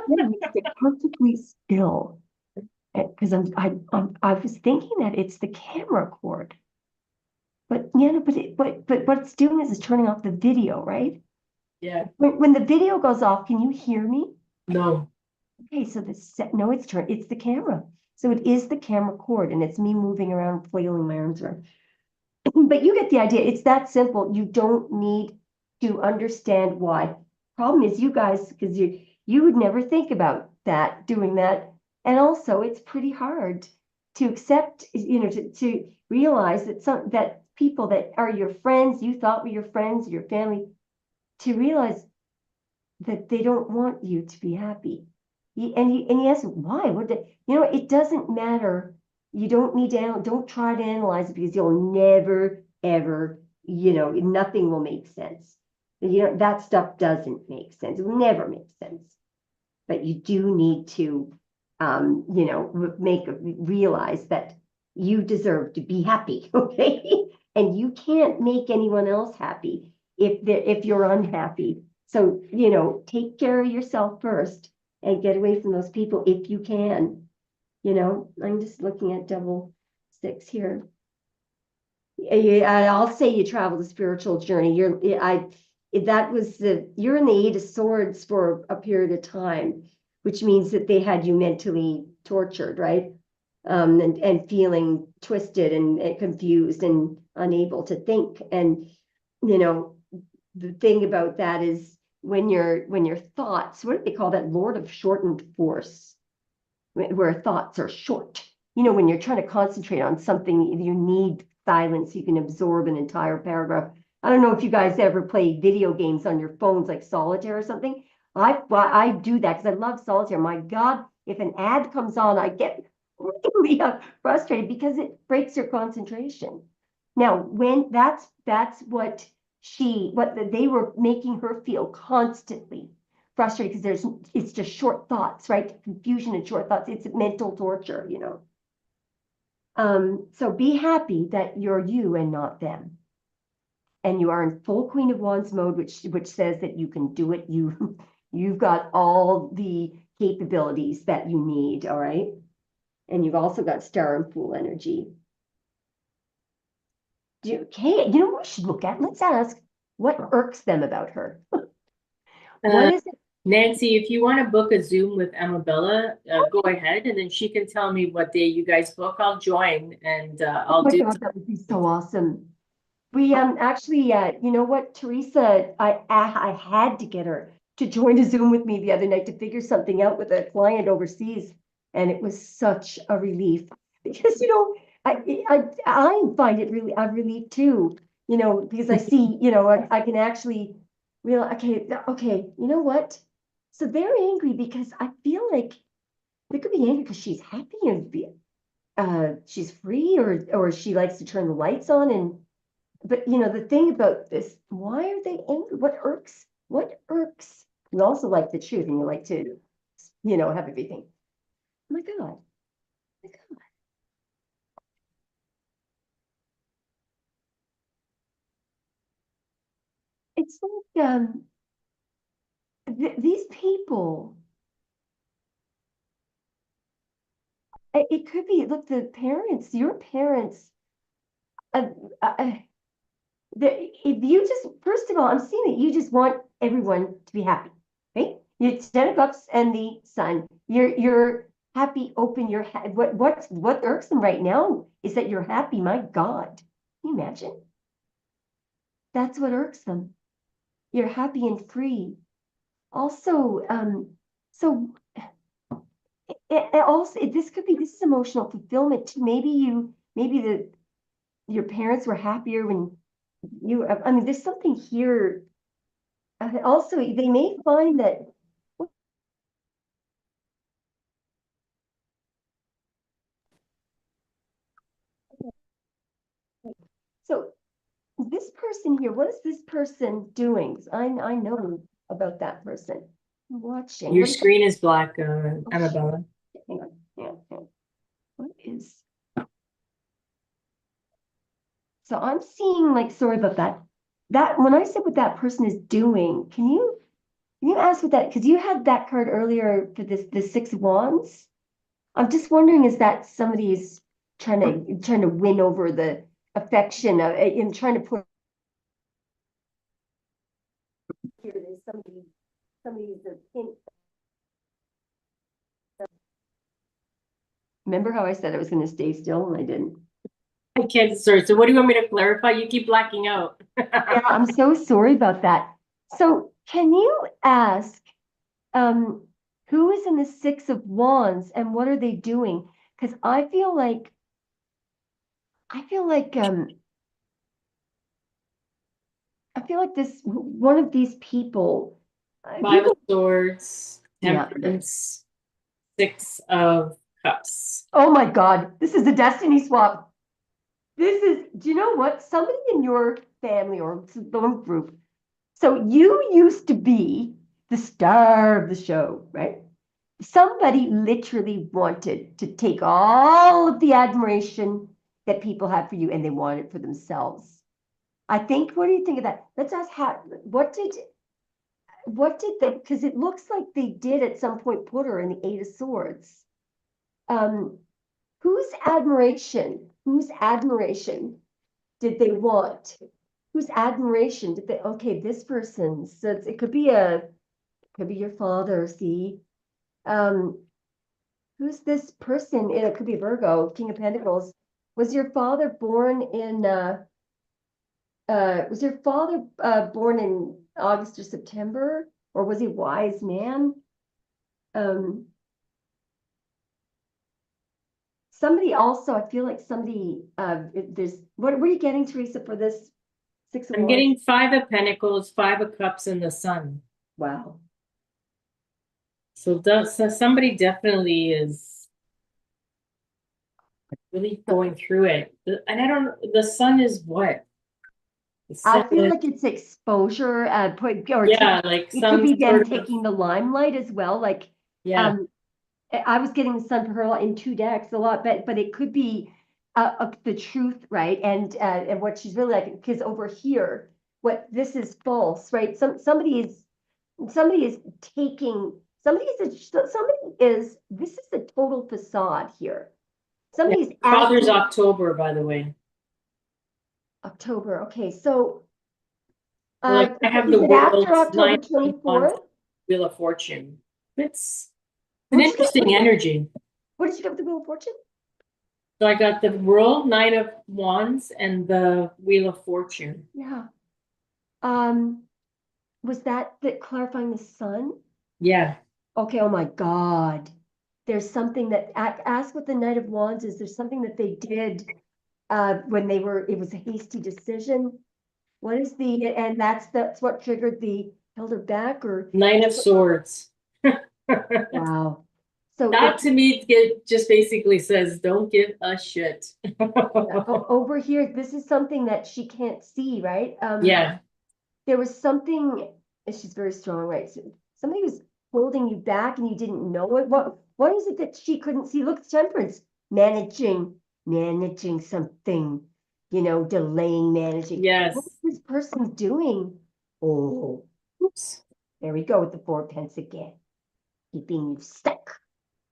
yeah, stay perfectly still. Because I was thinking that it's the camera cord. But yeah, but what it's doing is it's turning off the video, right? Yeah. When the video goes off, can you hear me? No. Okay, so no, it's the camera. So it is the camera cord, and it's me moving around, flailing my arms around. But you get the idea. It's that simple. You don't need to understand why. Problem is, you guys, because you would never think about doing that. And also, it's pretty hard to accept, to realize that people that are your friends, you thought were your friends, your family, to realize that they don't want you to be happy. And yes, why? It doesn't matter. You don't need to, don't try to analyze it because you'll never, ever, nothing will make sense. That stuff doesn't make sense. It will never make sense. But you do need to, realize that you deserve to be happy, okay? And you can't make anyone else happy if you're unhappy. So, take care of yourself first and get away from those people if you can. I'm just looking at double six here. I'll say you traveled a spiritual journey. You're in the Eight of Swords for a period of time, which means that they had you mentally tortured, right? And feeling twisted and confused and unable to think. And the thing about that is when your thoughts, what do they call that? Lord of shortened force, where thoughts are short. When you're trying to concentrate on something, you need silence. You can absorb an entire paragraph. I don't know if you guys ever play video games on your phones like solitaire or something. I do that because I love solitaire. My God, if an ad comes on, I get really frustrated because it breaks your concentration. Now, when that's what they were making her feel constantly frustrated because it's just short thoughts, right? Confusion and short thoughts. It's mental torture, you know. So be happy that you're you and not them. And you are in full Queen of Wands mode, which says that you can do it. You've got all the capabilities that you need, all right? And you've also got Star and Fool energy. Okay, you know what we should look at? Let's ask what irks them about her. What is it? Nancy, if you want to book a Zoom with Amabella, go ahead, and then she can tell me what day you guys book. I'll join, and Oh I'll my do. God, that would be so awesome. We actually, you know what, Teresa, I had to get her to join a Zoom with me the other night to figure something out with a client overseas, and it was such a relief because you know I find it really a relief too, you know, because I see, you know, I can actually realize, okay, you know what? So they're angry because I feel like they could be angry because she's happy and she's free, or she likes to turn the lights on. And but you know, the thing about this, why are they angry? What irks? You also like the truth and you like to, you know, have everything. Oh my God. Oh my God. It's like these people, it could be, look, the parents, your parents, uh, uh, if you just, first of all, I'm seeing that you just want everyone to be happy, right? It's 10 of cups and the sun. You're happy, open. What irks them right now is that you're happy. My God, can you imagine? That's what irks them. You're happy and free. Also, so this is emotional fulfillment too. Maybe your parents were happier when I mean, there's something here. Also, they may find that. So this person here, what is this person doing? I know about that person. I'm watching. Your What is that? screen is black, Oh, Amabella. hang on. Hang on. What is? So I'm seeing, like, sorry about that. That when I said what that person is doing, can you ask what that, because you had that card earlier for the Six of Wands. I'm just wondering, is that somebody's trying to win over the affection of in trying to put here, there's somebody's in. Remember how I said I was going to stay still and I didn't? I can't, sorry. So what do you want me to clarify? You keep blacking out. Yeah, I'm so sorry about that. So can you ask um who is in the Six of Wands and what are they doing? Because I feel like this one of these people, Five of people, Swords, yeah. Temperance, Six of Cups. Oh my God, this is a destiny swap. Do you know what? Somebody in your family or some group. So you used to be the star of the show, right? Somebody literally wanted to take all of the admiration that people have for you and they want it for themselves. I think, what do you think of that? Let's ask what did they, because it looks like they did at some point put her in the Eight of Swords. Um, whose admiration did they want? Whose admiration did they, okay, this person, so it could be your father, see? Um, who's this person? It could be Virgo, King of Pentacles. Was your father born in born in August or September? Or was he a wise man? Um, somebody also, I feel like somebody there's what are you getting, Teresa, for this Six of I'm Wands? getting Five of Pentacles, Five of Cups, and the Sun. Wow. So somebody definitely is really going through it. And I don't, the Sun is what? I feel Sun, like it's exposure, or yeah, like it could some be them sort of, taking the limelight as well. Like, yeah, um, I was getting the sun for her in two decks a lot, but it could be the truth, right? And what she's really like, because over here, what this is false, right? Somebody is taking this is the total facade here. yeah. Somebody is Father's acting October, by the way. October. Okay, so Like I have the is it after world's October nine of wands, 24th? Wheel of Fortune. It's an What did you get? interesting energy. What did you get with the Wheel of Fortune? So I got the world, Nine of Wands, and the Wheel of Fortune. Yeah. Um, was that clarifying the sun? Yeah. Okay, oh my God. There's something that ask what the Knight of Wands is. There's something that they did when it was a hasty decision. What is and that's what triggered the held her back or Nine of Swords. wow. So That to me just basically says don't give a shit. over here, this is something that she can't see, right? Yeah. There was something, and she's very strong, right? So somebody was holding you back and you didn't know it. What is it that she couldn't see? Look, temperance, managing something, delaying managing. What Yes. is this person doing? Oh, Oops. there we go with the 4 pence again, keeping you stuck,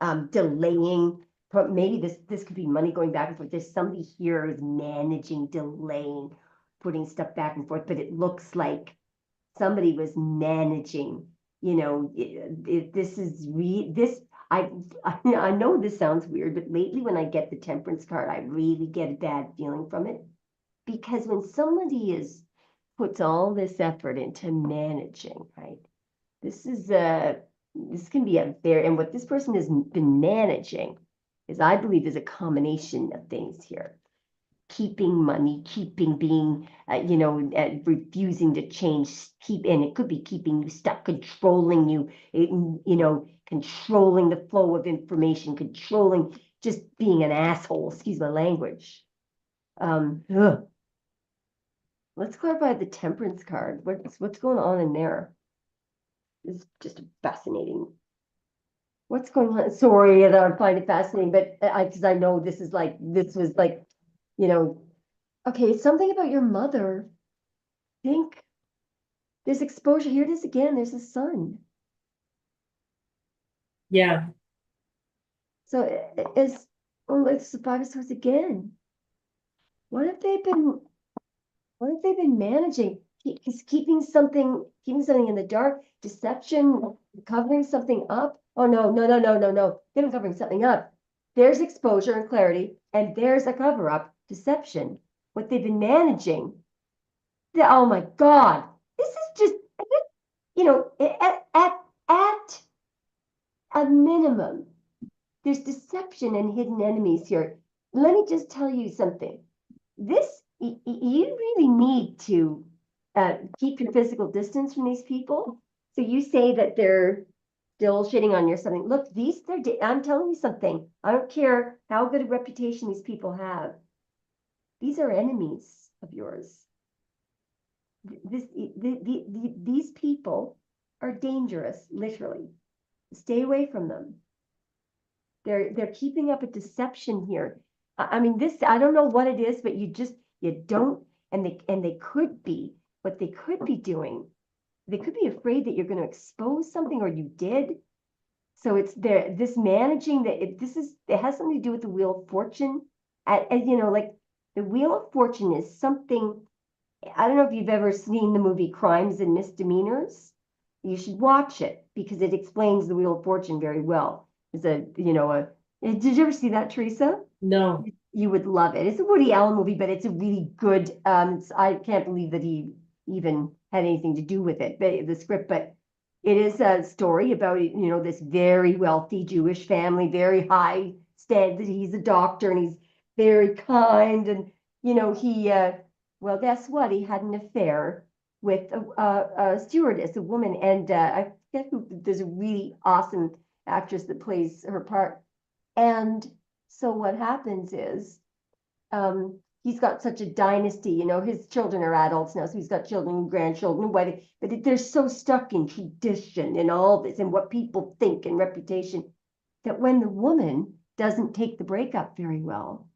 delaying. Maybe this could be money going back and forth. There's somebody here who's managing, delaying, putting stuff back and forth, but it looks like somebody was managing, this is this I I know this sounds weird, but lately when I get the temperance card, I really get a bad feeling from it because when somebody is puts all this effort into managing, right? This is this can be a very, and what this person has been managing is, I believe, is a combination of things here: keeping money, keeping being, refusing to change, and it could be keeping you stuck, controlling you, controlling the flow of information, controlling, just being an asshole, excuse my language. Ugh. Let's clarify the temperance card. What's going on in there? It's just fascinating. What's going on? Sorry that I find it fascinating, but because I know this was like, you know, okay, something about your mother. Think there's exposure. Here it is again. There's the sun. Yeah. So it's, oh, it's the Five of Swords again. What have they been? What have they been managing? Keeping something in the dark, deception, covering something up. Oh no, no, no, no, no, no. They've been covering something up. There's exposure and clarity, and there's a cover up, deception. What they've been managing. Oh my God, this is just, at a minimum, there's deception and hidden enemies here. Let me just tell you something. You really need to keep your physical distance from these people. So you say that they're still shitting on you or something. Look, I'm telling you something. I don't care how good a reputation these people have. These are enemies of yours. These people are dangerous, literally. Stay away from them. They're keeping up a deception here. I mean, I don't know what it is, but you don't, and they could be, what they could be doing. They could be afraid that you're going to expose something, or you did. So it's there, this managing that it has something to do with the Wheel of Fortune. Like the Wheel of Fortune is something. I don't know if you've ever seen the movie Crimes and Misdemeanors. You should watch it because it explains the Wheel of Fortune very well. Did you ever see that, Teresa? No. You would love it. It's a Woody Allen movie, but it's a really good, I can't believe that he even had anything to do with it, the script, but it is a story about, this very wealthy Jewish family, very high standard. He's a doctor and he's very kind. And, well, guess what? He had an affair with a stewardess, a woman. And I forget there's a really awesome actress that plays her part. And so what happens is, he's got such a dynasty, you know, his children are adults now, so he's got children and grandchildren, but they're so stuck in tradition and all this and what people think and reputation that when the woman doesn't take the breakup very well,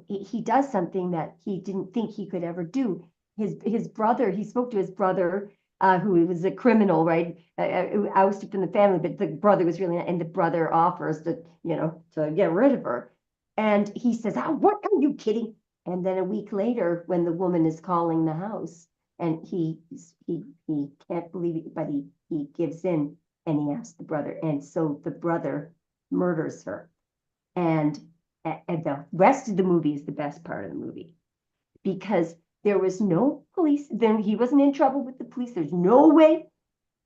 he does something that he didn't think he could ever do. His brother, he spoke to his brother, who was a criminal, right? Ousted from the family, but the brother was really, and the brother offers to, you know, to get rid of her. And he says, "Oh, what are you kidding?" And then a week later, when the woman is calling the house, and he can't believe it, but he gives in and he asks the brother, and so the brother murders her. And and the rest of the movie is the best part of the movie because there was no police. Then he wasn't in trouble with the police. There's no way,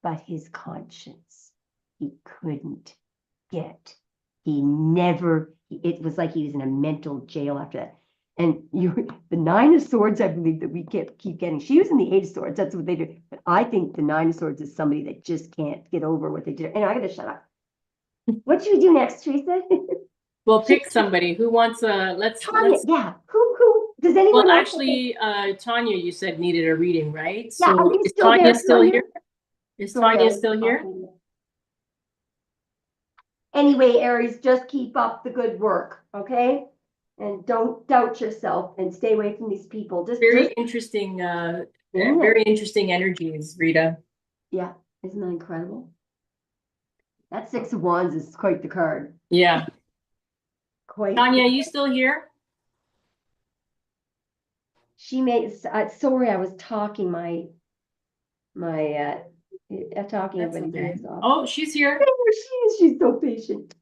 but his conscience, he couldn't get. He never, it was like he was in a mental jail after that. And the Nine of Swords, I believe that we keep getting. She was in the Eight of Swords. That's what they do. But I think the Nine of Swords is somebody that just can't get over what they did. And I gotta shut up. What should we do next, Teresa? We'll pick somebody who wants Tanya, let's yeah. Who does anyone well else? actually Tanya, you said needed a reading, right? Yeah, are So you is still Tanya there, still Tanya? here? Is Sorry, Tanya still here? anyway, Aries, just keep up the good work, okay? And don't doubt yourself and stay away from these people. Very interesting, very interesting energies, Rita. Yeah, isn't that incredible? That Six of Wands is quite the card. Yeah. Quite. Tanya, are you still here? She made. Sorry, I was talking talking That's everybody's okay. ears off. Oh, she's here. There she is. She's so patient.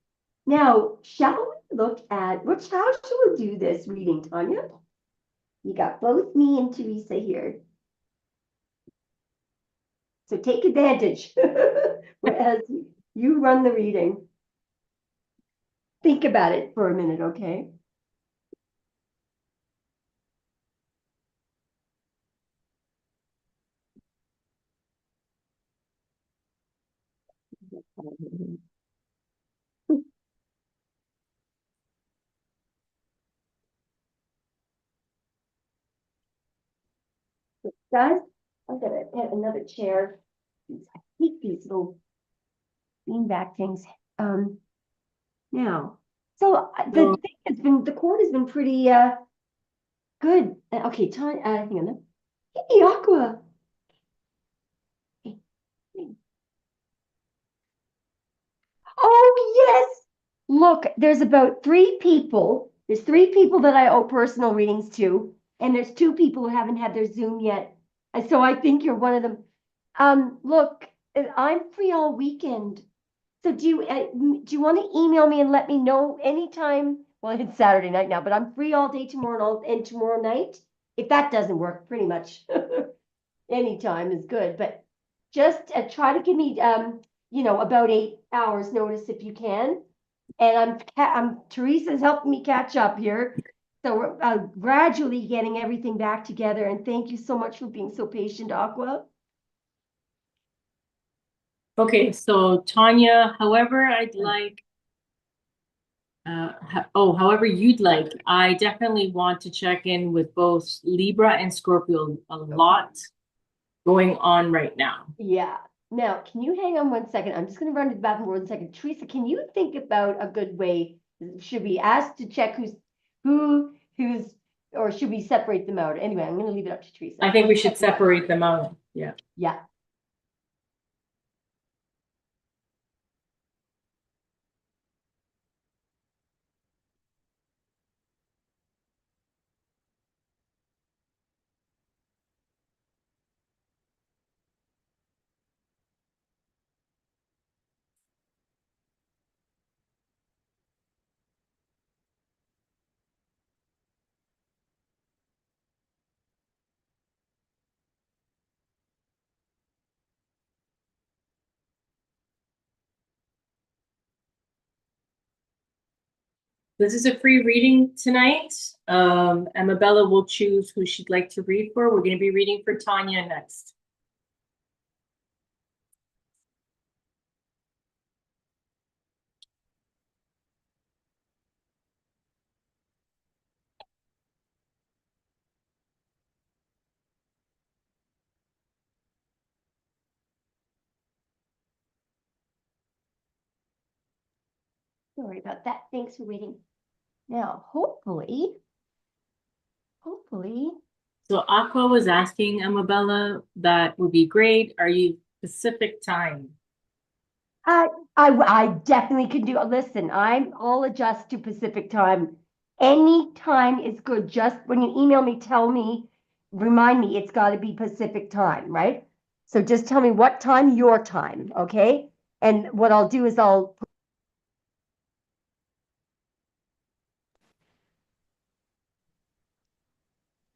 Now, shall we look at how shall we do this reading, Tanya? You got both me and Teresa here. So take advantage as you run the reading. Think about it for a minute, okay? Guys, I'm gonna get another chair. I hate these little beanbag things. Um, now, so the court has been pretty good. Okay, time. Hang on. Hey, Aqua. Hey, hey. Oh yes. Look, there's about three people. There's three people that I owe personal readings to, and there's two people who haven't had their Zoom yet. And so I think you're one of them. Look, I'm free all weekend. So do you want to email me and let me know anytime? Well, it's Saturday night now, but I'm free all day tomorrow and tomorrow night. If that doesn't work, pretty much anytime is good. But just try to give me about 8 hours notice if you can. And I'm Teresa's helping me catch up here. So we're gradually getting everything back together. And thank you so much for being so patient, Aqua. Okay, so Tanya, however I'd like, however you'd like, I definitely want to check in with both Libra and Scorpio. A lot going on right now. Yeah. Now, can you hang on 1 second? I'm just going to run to the bathroom for 1 second. Teresa, can you think about a good way? Should we ask to check who's, or should we separate them out? Anyway, I'm going to leave it up to Teresa. I think we should separate them out. Yeah. Yeah. This is a free reading tonight. Amabella will choose who she'd like to read for. We're going to be reading for Tanya next. Sorry about that. Thanks for waiting. Now, hopefully. So Aqua was asking Amabella, that would be great. Are you Pacific time? I, I definitely can do it. Listen, I'll adjust to Pacific time. Any time is good. Just when you email me, tell me, remind me it's got to be Pacific time, right? So just tell me what time your time, okay? And what I'll do is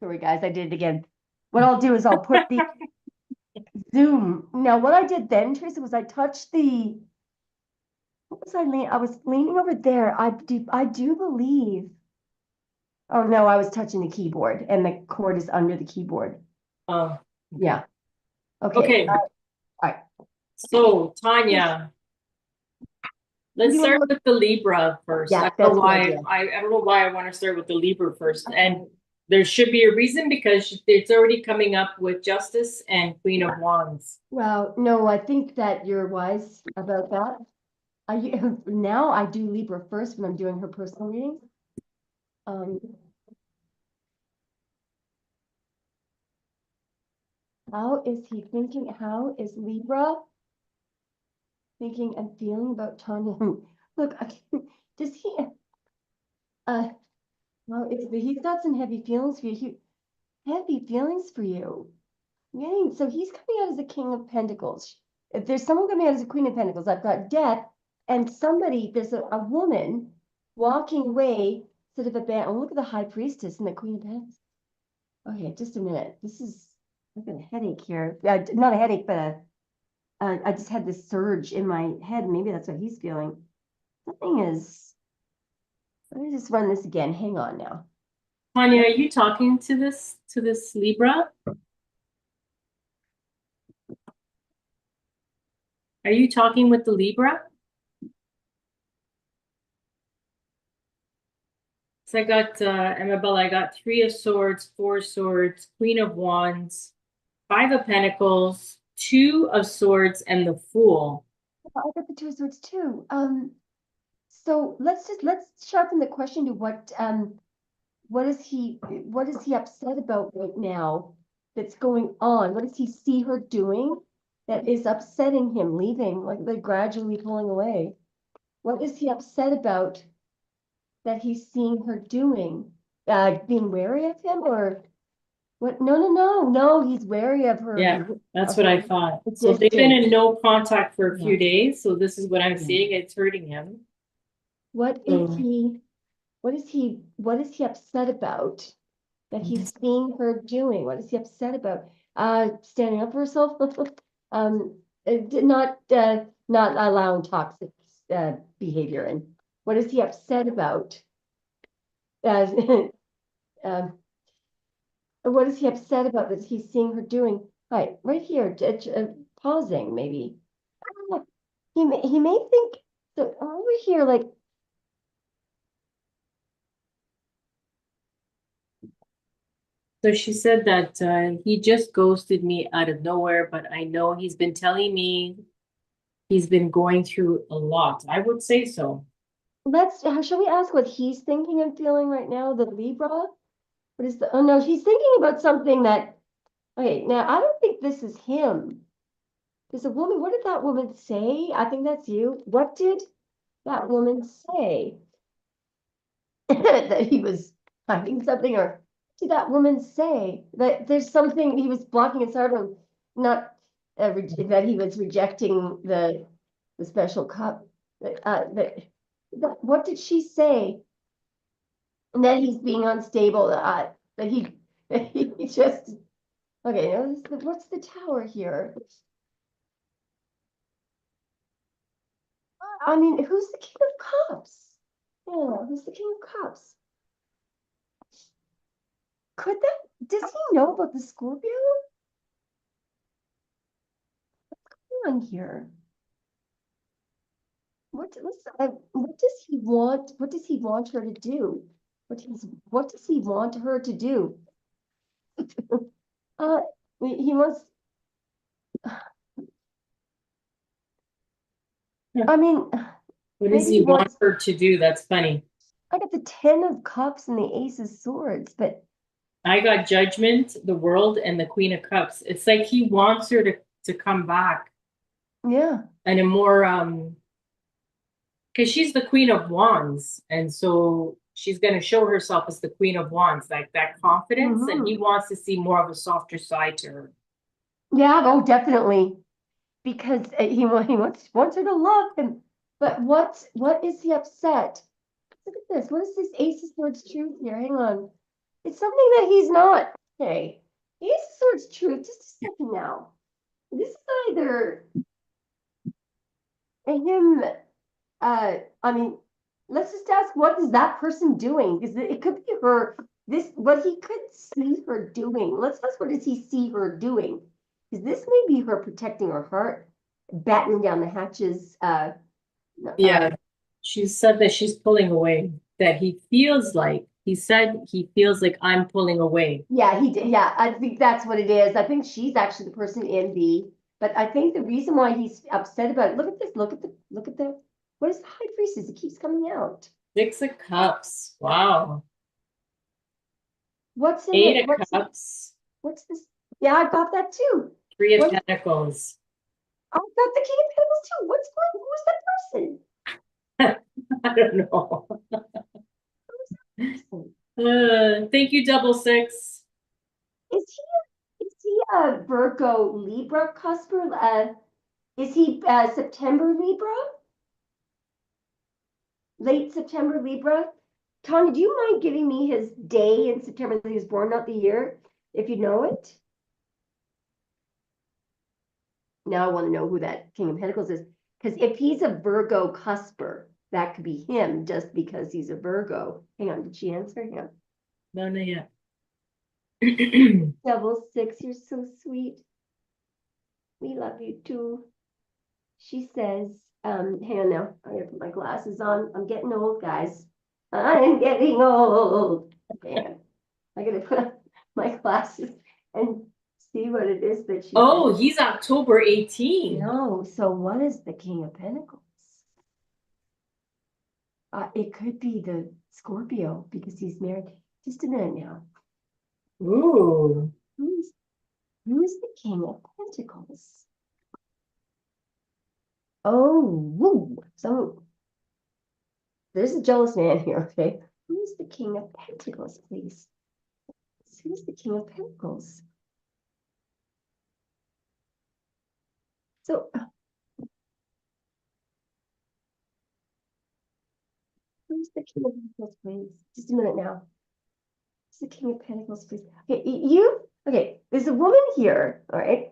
sorry guys, I did it again. What I'll do is I'll put the Zoom. Now, what I did then, Teresa, was I touched the, what was I leaning? I was leaning over there. I do believe. Oh no, I was touching the keyboard and the cord is under the keyboard. Oh, Yeah. Okay. okay. All right. So Tanya, let's You wanna start look- with the Libra first. Yeah, I don't that's know a good why, idea. I don't know why I want to start with the Libra first. And there should be a reason because it's already coming up with Justice and Queen of Wands. Well, no, I think that you're wise about that. Now I do Libra first when I'm doing her personal reading. Um, how is he thinking? How is Libra thinking and feeling about Tanya? Look, does he, well, he's got some heavy feelings for you. Heavy feelings for you. Yeah, so he's coming out as a King of Pentacles. If there's someone coming out as a Queen of Pentacles, I've got Death and somebody, there's a woman walking away, sort of a band. Oh, look at the High Priestess and the Queen of Pentacles. Okay, just a minute. I've got a headache here. Not a headache, but I just had this surge in my head. Maybe that's what he's feeling. Something is, let me just run this again. Hang on now. Tanya, are you talking to this Libra? Are you talking with the Libra? So I got Amabella, I got Three of Swords, Four of Swords, Queen of Wands, Five of Pentacles, Two of Swords, and the Fool. I got the Two of Swords too. So let's sharpen the question to what is he upset about right now that's going on? What does he see her doing that is upsetting him, leaving, like gradually pulling away? What is he upset about that he's seeing her doing? Being wary of him or what? No, he's wary of her. Yeah, that's of what I her thought. So they've been distance. in no contact for a few Yeah. days, so this is what I'm Yeah. seeing. It's hurting him. What So what is he upset about that he's seeing her doing? What is he upset about? Standing up for herself. Not allowing toxic behavior. And what is he upset about? Uh, um, what is he upset about that he's seeing her doing? Right here, pausing maybe. He may think so over here, like So she said that he just ghosted me out of nowhere, but I know he's been telling me he's been going through a lot. I would say so. shall we ask what he's thinking and feeling right now, the Libra? What is oh no, he's thinking about something that, okay, now I don't think this is him. There's a woman, what did that woman say? I think that's you. What did that woman say? That he was hiding something, or what did that woman say? That there's something, he was blocking his heart on, not, that he was rejecting the special cup. What did she say? And that he's being unstable, that he just, okay, now what's the tower here? I mean, who's the King of Cups? Yeah, who's the King of Cups? Does he know about the Scorpio? Come on here. What does he want? What does he want her to do? What does he want her to do? Uh, he wants, I mean, What does Maybe he he want wants, her to do? That's funny. I got the 10 of cups and the ace of swords, but I got Judgment, the World, and the Queen of Cups. It's like he wants her to come back yeah. and a more because she's the Queen of Wands, and so she's gonna show herself as the Queen of Wands, like that confidence, and he Mhm. wants to see more of a softer side to her. Yeah, oh, definitely. Because he wants her to love him. But what is he upset? Look at this. What is this Ace of Swords truth here? Hang on. It's something that he's not. Okay. Ace of Swords truth. Just a second now. This is either him. I mean, let's just ask what is that person doing? Because it could be her. This what he could see her doing. Let's ask what does he see her doing? Because this may be her protecting her heart, battening down the hatches. Yeah, she said that she's pulling away, that he said he feels like I'm pulling away. Yeah, he did. Yeah, I think that's what it is. I think she's actually the person in B. But I think the reason why he's upset about it, look at this, look at the, what is the high priestess? It keeps coming out. Six of Cups. Wow. What's in Eight it? of Cups. What's this? Yeah, I got that too. Three of What? Pentacles. I've got the King of Pentacles too. What's going? Who's that person? I don't know. Person? Thank you, double six. Is he a Virgo Libra cusper? Is he September Libra? Late September Libra? Tanya, do you mind giving me his day in September that he was born, not the year, if you know it? Now I want to know who that King of Pentacles is. Because if he's a Virgo cusper, that could be him just because he's a Virgo. Hang on, did she answer him? No, not yet. Double six, you're so sweet. We love you too. She says, hang on now. I gotta put my glasses on. I'm getting old, guys. I'm getting old. Man, I gotta put on my glasses and see what it is that she Oh, said. he's October 18. No, so what is the King of Pentacles? It could be the Scorpio because he's married. Just a minute now. Ooh. Who's who's the King of Pentacles? Oh, woo. So there's a jealous man here, okay? Who's the King of Pentacles, please? Who's the King of Pentacles? So who's the King of Pentacles, please? Just a minute now. Who's the King of Pentacles, please? Okay, okay, there's a woman here, all right?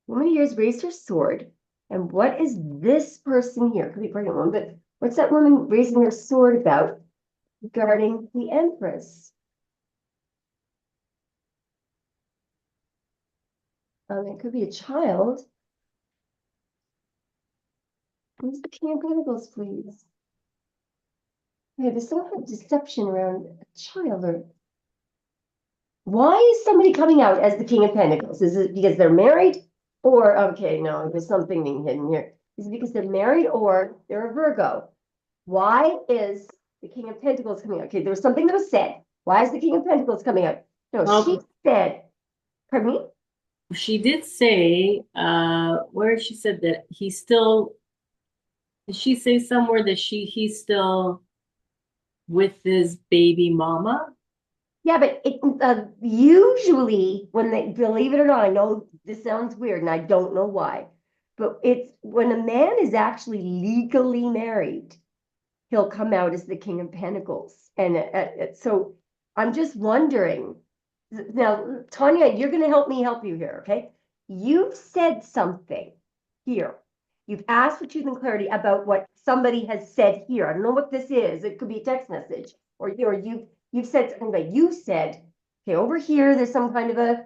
Woman here has raised her sword. And what is this person here? Could be a pregnant woman, but what's that woman raising her sword about regarding the Empress? It could be a child. Who's the King of Pentacles, please? Okay, there's some kind of deception around a child. Or why is somebody coming out as the King of Pentacles? Is it because they're married? Or, okay, no, there's something being hidden here. Is it because they're married or they're a Virgo? Why is the King of Pentacles coming out? Okay, there was something that was said. Why is the King of Pentacles coming out? No, she said, pardon me? She did say, where she said that he's still, did she say somewhere that he's still with his baby mama? Yeah, but usually when they, believe it or not, I know this sounds weird and I don't know why, but it's when a man is actually legally married, he'll come out as the King of Pentacles. And so I'm just wondering, now, Tanya, you're going to help me help you here, okay? You've said something here. You've asked for truth and clarity about what somebody has said here. I don't know what this is. It could be a text message, or you've said something that you said. Okay, over here, there's some kind of a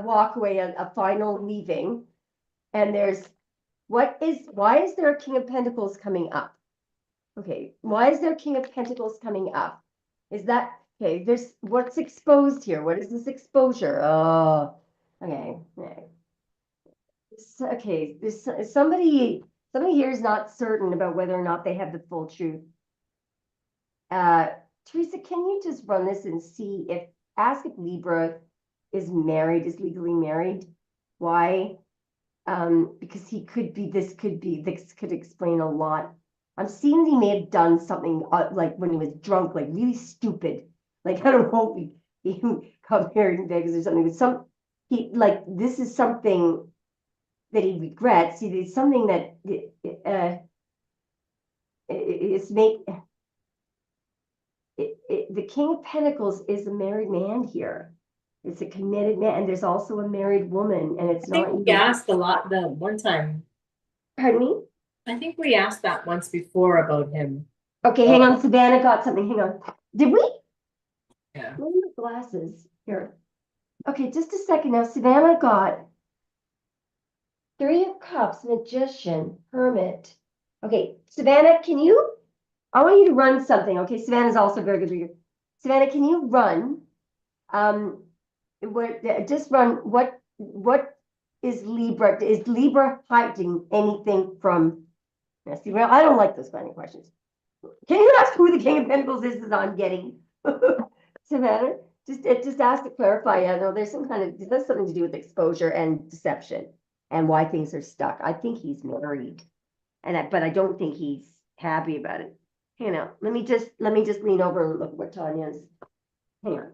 walkway, a final leaving, and there's why is there a King of Pentacles coming up? Okay, why is there King of Pentacles coming up? Is that okay? There's what's exposed here. What is this exposure? Oh, okay. Okay. Okay, there's somebody here is not certain about whether or not they have the full truth. Teresa, can you just run this and see if ask if Libra is married, is legally married? Why? Because he could be, this could explain a lot. I'm seeing he may have done something like when he was drunk, like really stupid. Like I don't know if he got married in Vegas or something, but this is something that he regrets. See, it's something that it's make the King of Pentacles is a married man here. It's a committed man, and there's also a married woman, and it's I think not we you. asked a lot the one time. Pardon me? I think we asked that once before about him. Okay, hang on. Savannah got something. Hang on. Did we? Yeah. Where are my glasses? Here. Okay, just a second now. Savannah got Three of Cups, Magician, Hermit. Okay, Savannah, I want you to run something. Okay, Savannah's also a very good reader. Savannah, can you run? Just run. What is Libra? Is Libra hiding anything from? Now, see, well, I don't like those kind of questions. Can you ask who the King of Pentacles is that I'm getting? Savannah, just ask to clarify. I know there's some kind of, it has something to do with exposure and deception and why things are stuck. I think he's married, but I don't think he's happy about it. Hang on, let me just lean over and look at what Tanya's. Hang on.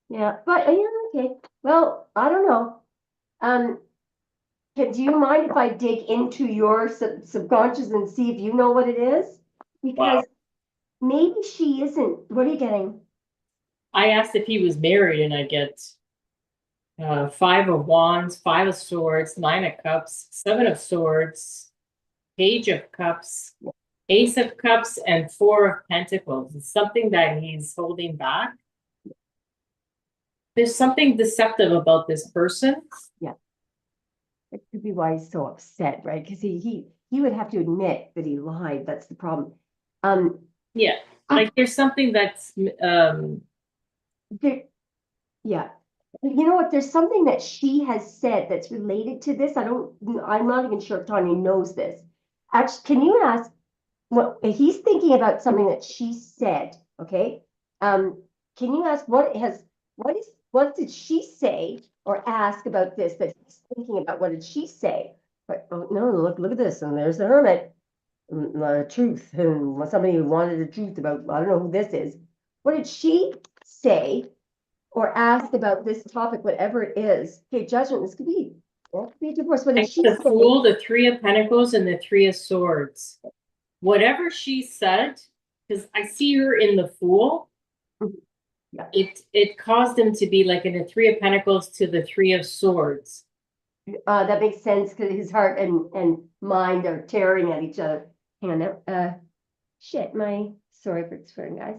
Yeah, but yeah, okay. Well, I don't know. Do you mind if I dig into your subconscious and see if you know what it is? Because maybe she isn't. What are you getting? I asked if he was married, and I get 5 of Wands, 5 of Swords, 9 of Cups, 7 of Swords, Page of Cups, Ace of Cups, and 4 of Pentacles. It's something that he's holding back. There's something deceptive about this person. Yeah. It could be why he's so upset, right? Because he would have to admit that he lied. That's the problem. Yeah, like there's something that's there, yeah. You know what? There's something that she has said that's related to this. I'm not even sure if Tanya knows this. Actually, can you ask what he's thinking about something that she said? Okay. Can you ask what did she say or ask about this that he's thinking about? What did she say? But oh no, look at this, and there's the hermit. Truth, and somebody who wanted the truth about, I don't know who this is. What did she say or ask about this topic, whatever it is? Okay, judgment, this could be a divorce. What did she the say? Fool, the 3 of Pentacles, and the 3 of Swords. Whatever she said, because I see her in the Fool, Yeah. it caused him to be like in the 3 of Pentacles to the 3 of Swords. That makes sense because his heart and mind are tearing at each other. Hang on now. Shit, sorry for swearing, guys.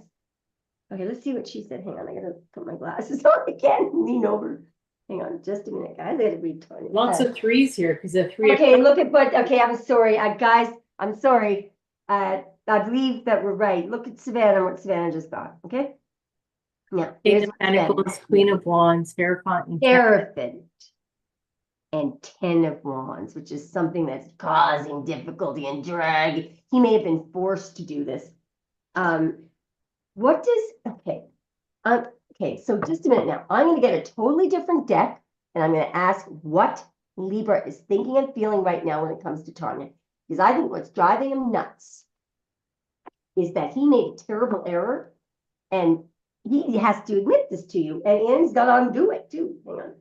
Okay, let's see what she said. Hang on, I gotta put my glasses on again. Lean over. Hang on, just a minute, guys. I gotta read Tanya. Lots of threes here because the 3 Okay, look at what. Okay, I'm sorry, guys. I'm sorry. I believe that we're right. Look at Savannah. What Savannah just got. Okay. Yeah. King of Pentacles, Queen of Wands, Hierophant, and Hierophant and 10 of Wands, which is something that's causing difficulty and drag. He may have been forced to do this. Okay, so just a minute now. I'm going to get a totally different deck, and I'm going to ask what Libra is thinking and feeling right now when it comes to Tanya. Because I think what's driving him nuts is that he made a terrible error, and he has to admit this to you, and he's got to undo it too. Hang on,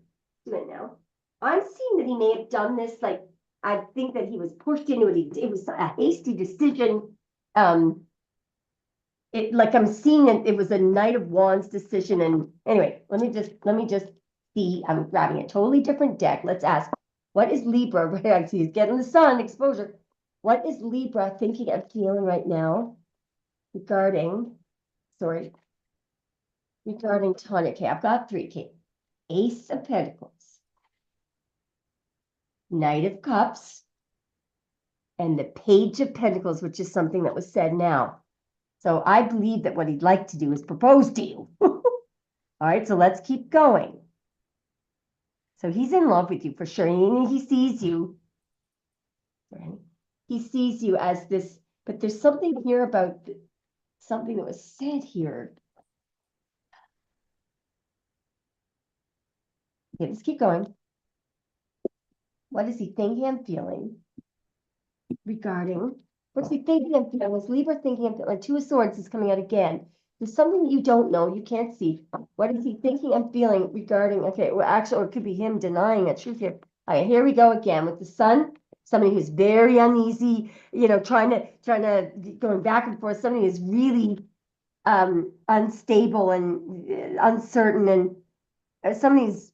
do it now. I'm seeing that he may have done this, like, I think that he was pushed into it. It was a hasty decision. Like I'm seeing it was a Knight of Wands decision. And anyway, let me just see. I'm grabbing a totally different deck. Let's ask, what is Libra? Right, I see he's getting the sun exposure. What is Libra thinking and feeling right now regarding Tanya? Okay, I've got 3. Okay, Ace of Pentacles, Knight of Cups, and the Page of Pentacles, which is something that was said now. So I believe that what he'd like to do is propose to you. All right, so let's keep going. So he's in love with you for sure. And he sees you. Right? He sees you as this, but there's something here about something that was said here. Okay, let's keep going. What is he thinking and feeling regarding? What's he thinking and feeling? Is Libra thinking and feeling? Two of Swords is coming out again. There's something that you don't know, you can't see. What is he thinking and feeling regarding? Okay, well, actually, or it could be him denying a truth here. All right, here we go again with the Sun. Somebody who's very uneasy, trying to going back and forth. Somebody who's really unstable and uncertain, and somebody's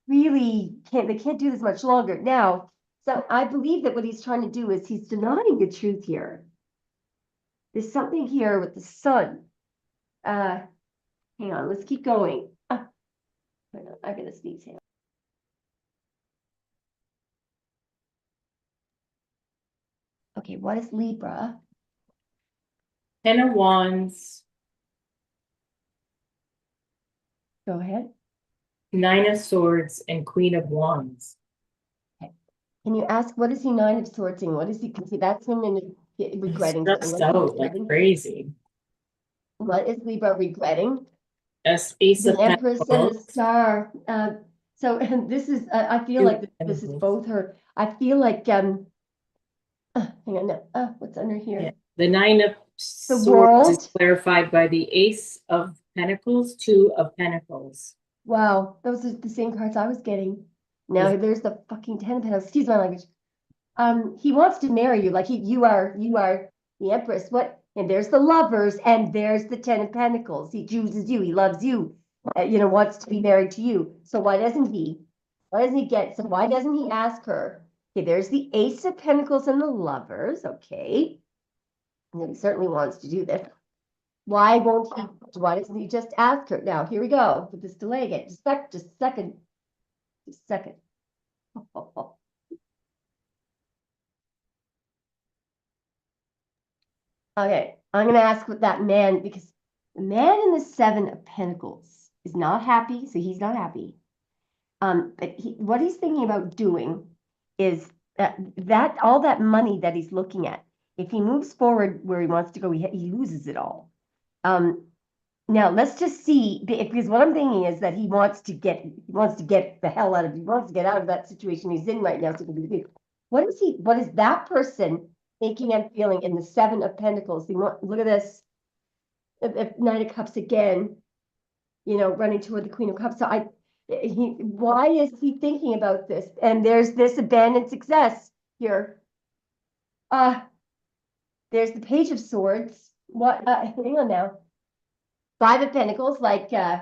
really they can't do this much longer now. So I believe that what he's trying to do is he's denying the truth here. There's something here with the Sun. Hang on, let's keep going. I'm gonna sneeze here. Okay, what is Libra? 10 of Wands, Go ahead. 9 of Swords, and Queen of Wands. Can you ask what is he Nine of Swords and what is he? See, that's him regretting something. Stressed out like crazy. What is Libra regretting? That's Ace of The Empress and the Pentacles. Star. So and this is I feel like this is both her. I feel like hang on, no. What's under here? Yeah. The 9 of The Swords World. is clarified by the Ace of Pentacles, 2 of Pentacles. Wow, those are the same cards I was getting. Now there's the fucking 10 of Pentacles. Excuse my language. He wants to marry you, like you are the Empress. What? And there's the Lovers, and there's the 10 of Pentacles. He chooses you. He loves you. Wants to be married to you. So why doesn't he? Why doesn't he get? So why doesn't he ask her? Okay, there's the Ace of Pentacles and the Lovers. Okay, and he certainly wants to do this. Why won't he? Why doesn't he just ask her? Now here we go with this delay again. Just a second. Okay, I'm gonna ask what that man, because the man in the 7 of Pentacles is not happy, so he's not happy. But what he's thinking about doing is that all that money that he's looking at, if he moves forward where he wants to go, he loses it all. Now let's just see, because what I'm thinking is that he wants to get the hell out of, he wants to get out of that situation he's in right now. So what is that person thinking and feeling in the 7 of Pentacles? Look at this, Knight of Cups again, running toward the Queen of Cups. So why is he thinking about this? And there's this abandoned success here. There's the Page of Swords. What? Hang on now. 5 of Pentacles, like the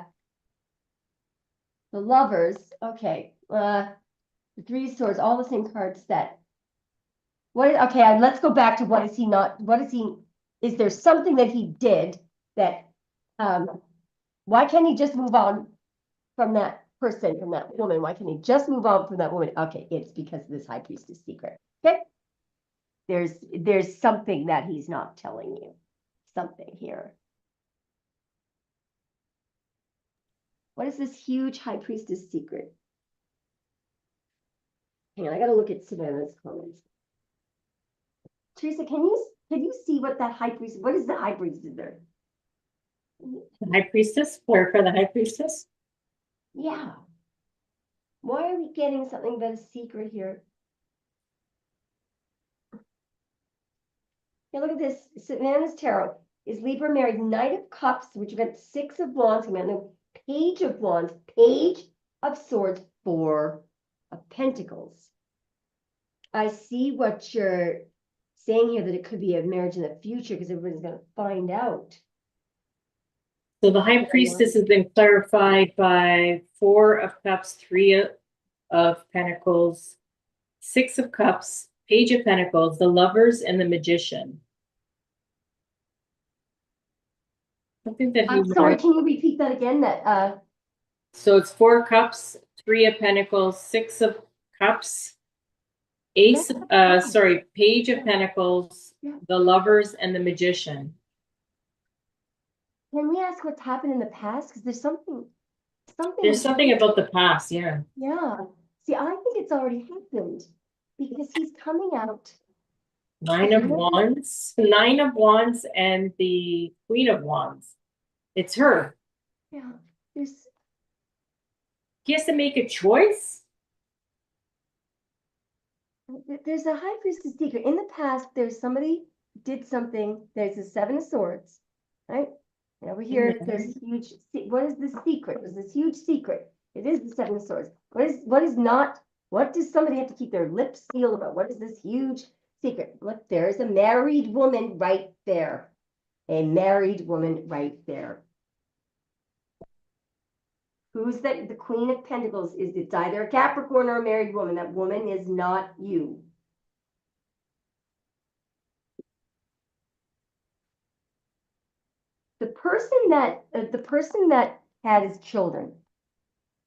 Lovers. Okay. The 3 of Swords, all the same card set. Okay, let's go back to what is he not, is there something that he did that, why can't he just move on from that person, from that woman? Why can't he just move on from that woman? Okay, it's because of this High Priestess secret. Okay. There's something that he's not telling you. Something here. What is this huge High Priestess secret? Hang on, I gotta look at Savannah's comments. Teresa, can you see what that High Priestess, what is the High Priestess there? The High Priestess, or for the High Priestess? Yeah. Why are we getting something about a secret here? Yeah, look at this. Savannah's Tarot. Is Libra married? Knight of Cups, which you got 6 of Wands, the Page of Wands, Page of Swords, 4 of Pentacles. I see what you're saying here, that it could be a marriage in the future because everybody's going to find out. So the High Priestess has been clarified by 4 of Cups, 3 of Pentacles, 6 of Cups, Page of Pentacles, the Lovers, and the Magician. Something that I'm sorry, can you repeat that again? So it's 4 Cups, 3 of Pentacles, 6 of Cups, Page of Pentacles, the Lovers, and the Magician. Can we ask what's happened in the past? Because there's something There's something about the past, yeah. yeah. See, I think it's already happened because he's coming out. Nine of Wands, Nine of Wands, and the Queen of Wands. It's her. Yeah, there's He has to make a choice. there's a high priestess secret. In the past, there's somebody did something. There's the Seven of Swords, right? And over here, there's a huge. What is the secret? There's this huge secret. It is the Seven of Swords. What is not? What does somebody have to keep their lips sealed about? What is this huge secret? Look, there's a married woman right there. A married woman right there. Who's that? The Queen of Pentacles is it's either a Capricorn or a married woman. That woman is not you. The person that had his children,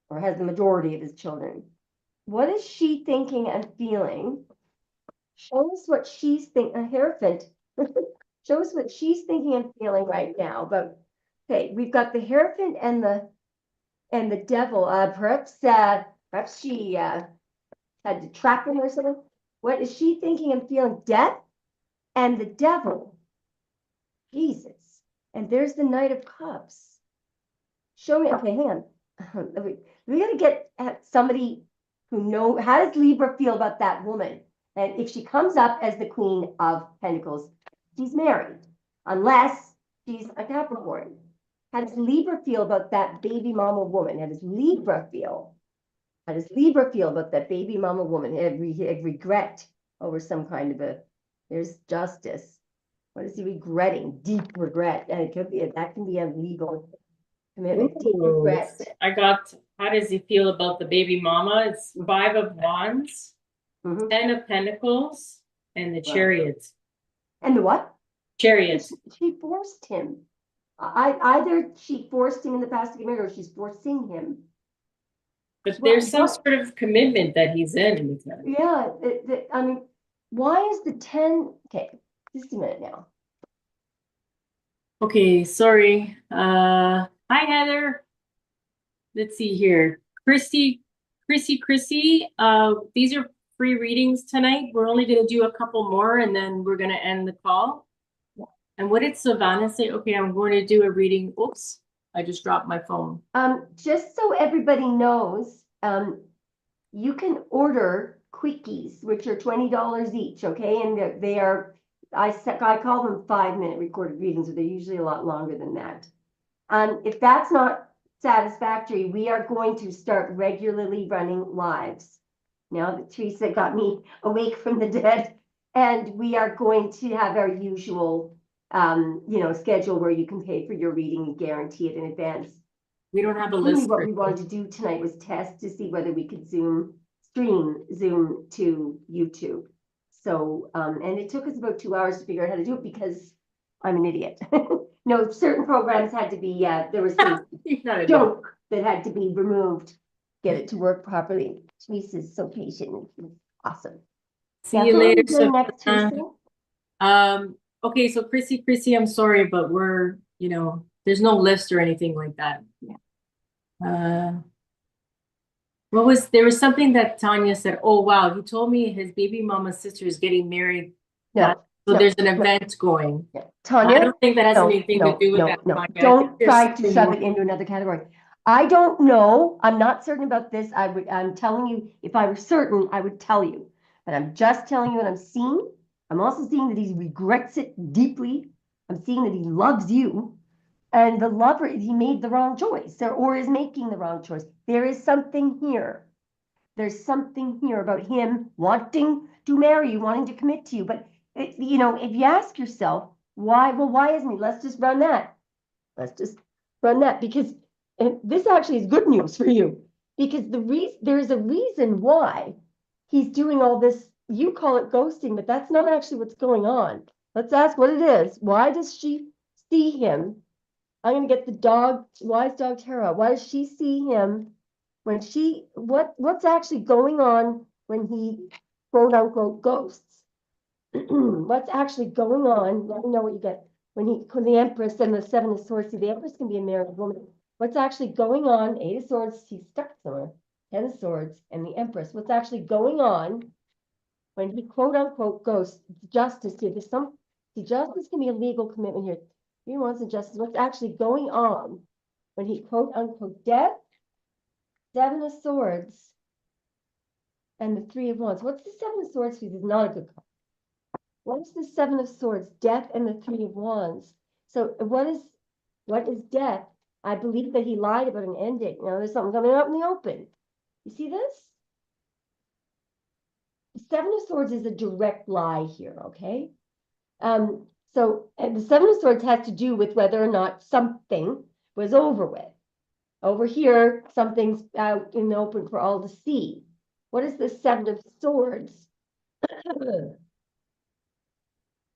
or has the majority of his children, what is she thinking and feeling? Show us what she's thinking. A Hierophant. Show us what she's thinking and feeling right now. But okay, we've got the Hierophant and the devil. Perhaps she had to trap him or something. What is she thinking and feeling? Death and the devil. Jesus. And there's the Knight of Cups. Show me. Okay, hang on. We got to get at somebody who know. How does Libra feel about that woman? And if she comes up as the Queen of Pentacles, she's married, unless she's a Capricorn. How does Libra feel about that baby mama woman? How does Libra feel? How does Libra feel about that baby mama woman? Regret over some kind of there's justice. What is he regretting? Deep regret. And it could be, that can be a legal commitment. Deep regret. I got, how does he feel about the baby mama? It's Five of Wands, Ten of Pentacles, and the Chariot. And the what? Chariot. She forced him. Either she forced him in the past to get married, or she's forcing him. But there's some sort of commitment that he's in. Yeah, I mean, why is the 10? Okay, just a minute now. Okay, sorry. Hi, Heather. Let's see here. Chrissy. These are free readings tonight. We're only going to do a couple more and then we're going to end the call. Yeah. And what did Savannah say? Okay, I'm going to do a reading. Oops, I just dropped my phone. Just so everybody knows, you can order quickies, which are $20 each, okay? And they are, I call them 5-minute recorded readings, but they're usually a lot longer than that. If that's not satisfactory, we are going to start regularly running lives. Now that Teresa got me awake from the dead, and we are going to have our usual, schedule where you can pay for your reading and guarantee it in advance. We don't have a list. What we wanted to do tonight was test to see whether we could stream to YouTube. So, and it took us about 2 hours to figure out how to do it because I'm an idiot. No, certain programs had to be, there was some joke that had to be removed, get it to work properly. Teresa's so patient. Awesome. See you later. So, next, okay, so Chrissy, I'm sorry, but we're, there's no list or anything like that. Yeah. There was something that Tanya said, oh, wow, he told me his baby mama's sister is getting married. So there's an event going. Yeah. Tanya, I don't think that has anything to do with that. No. Don't try to shove it into another category. I don't know. I'm not certain about this. I'm telling you, if I were certain, I would tell you. But I'm just telling you what I'm seeing. I'm also seeing that he regrets it deeply. I'm seeing that he loves you. And the lover, he made the wrong choice or is making the wrong choice. There is something here. There's something here about him wanting to marry you, wanting to commit to you. But, if you ask yourself, why? Well, why isn't he? Let's just run that. Because this actually is good news for you. Because there's a reason why he's doing all this. You call it ghosting, but that's not actually what's going on. Let's ask what it is. Why does she see him? I'm going to get the wise dog tarot. Why does she see him when what's actually going on when he quote unquote ghosts? What's actually going on? Let me know what you get. when the Empress and the Seven of Swords, see, the Empress can be a married woman. What's actually going on? Eight of Swords, he's stuck somewhere. Ten of Swords and the Empress. What's actually going on when he quote unquote goes justice here? There's some, see, justice can be a legal commitment here. He wants a justice. What's actually going on when he quote unquote death, Seven of Swords, and the Three of Wands? What's the Seven of Swords? Because it's not a good card. What's the Seven of Swords? Death and the Three of Wands. So what is death? I believe that he lied about an ending. Now there's something coming out in the open. You see this? The Seven of Swords is a direct lie here, okay? So the Seven of Swords has to do with whether or not something was over with. Over here, something's out in the open for all to see. What is the Seven of Swords?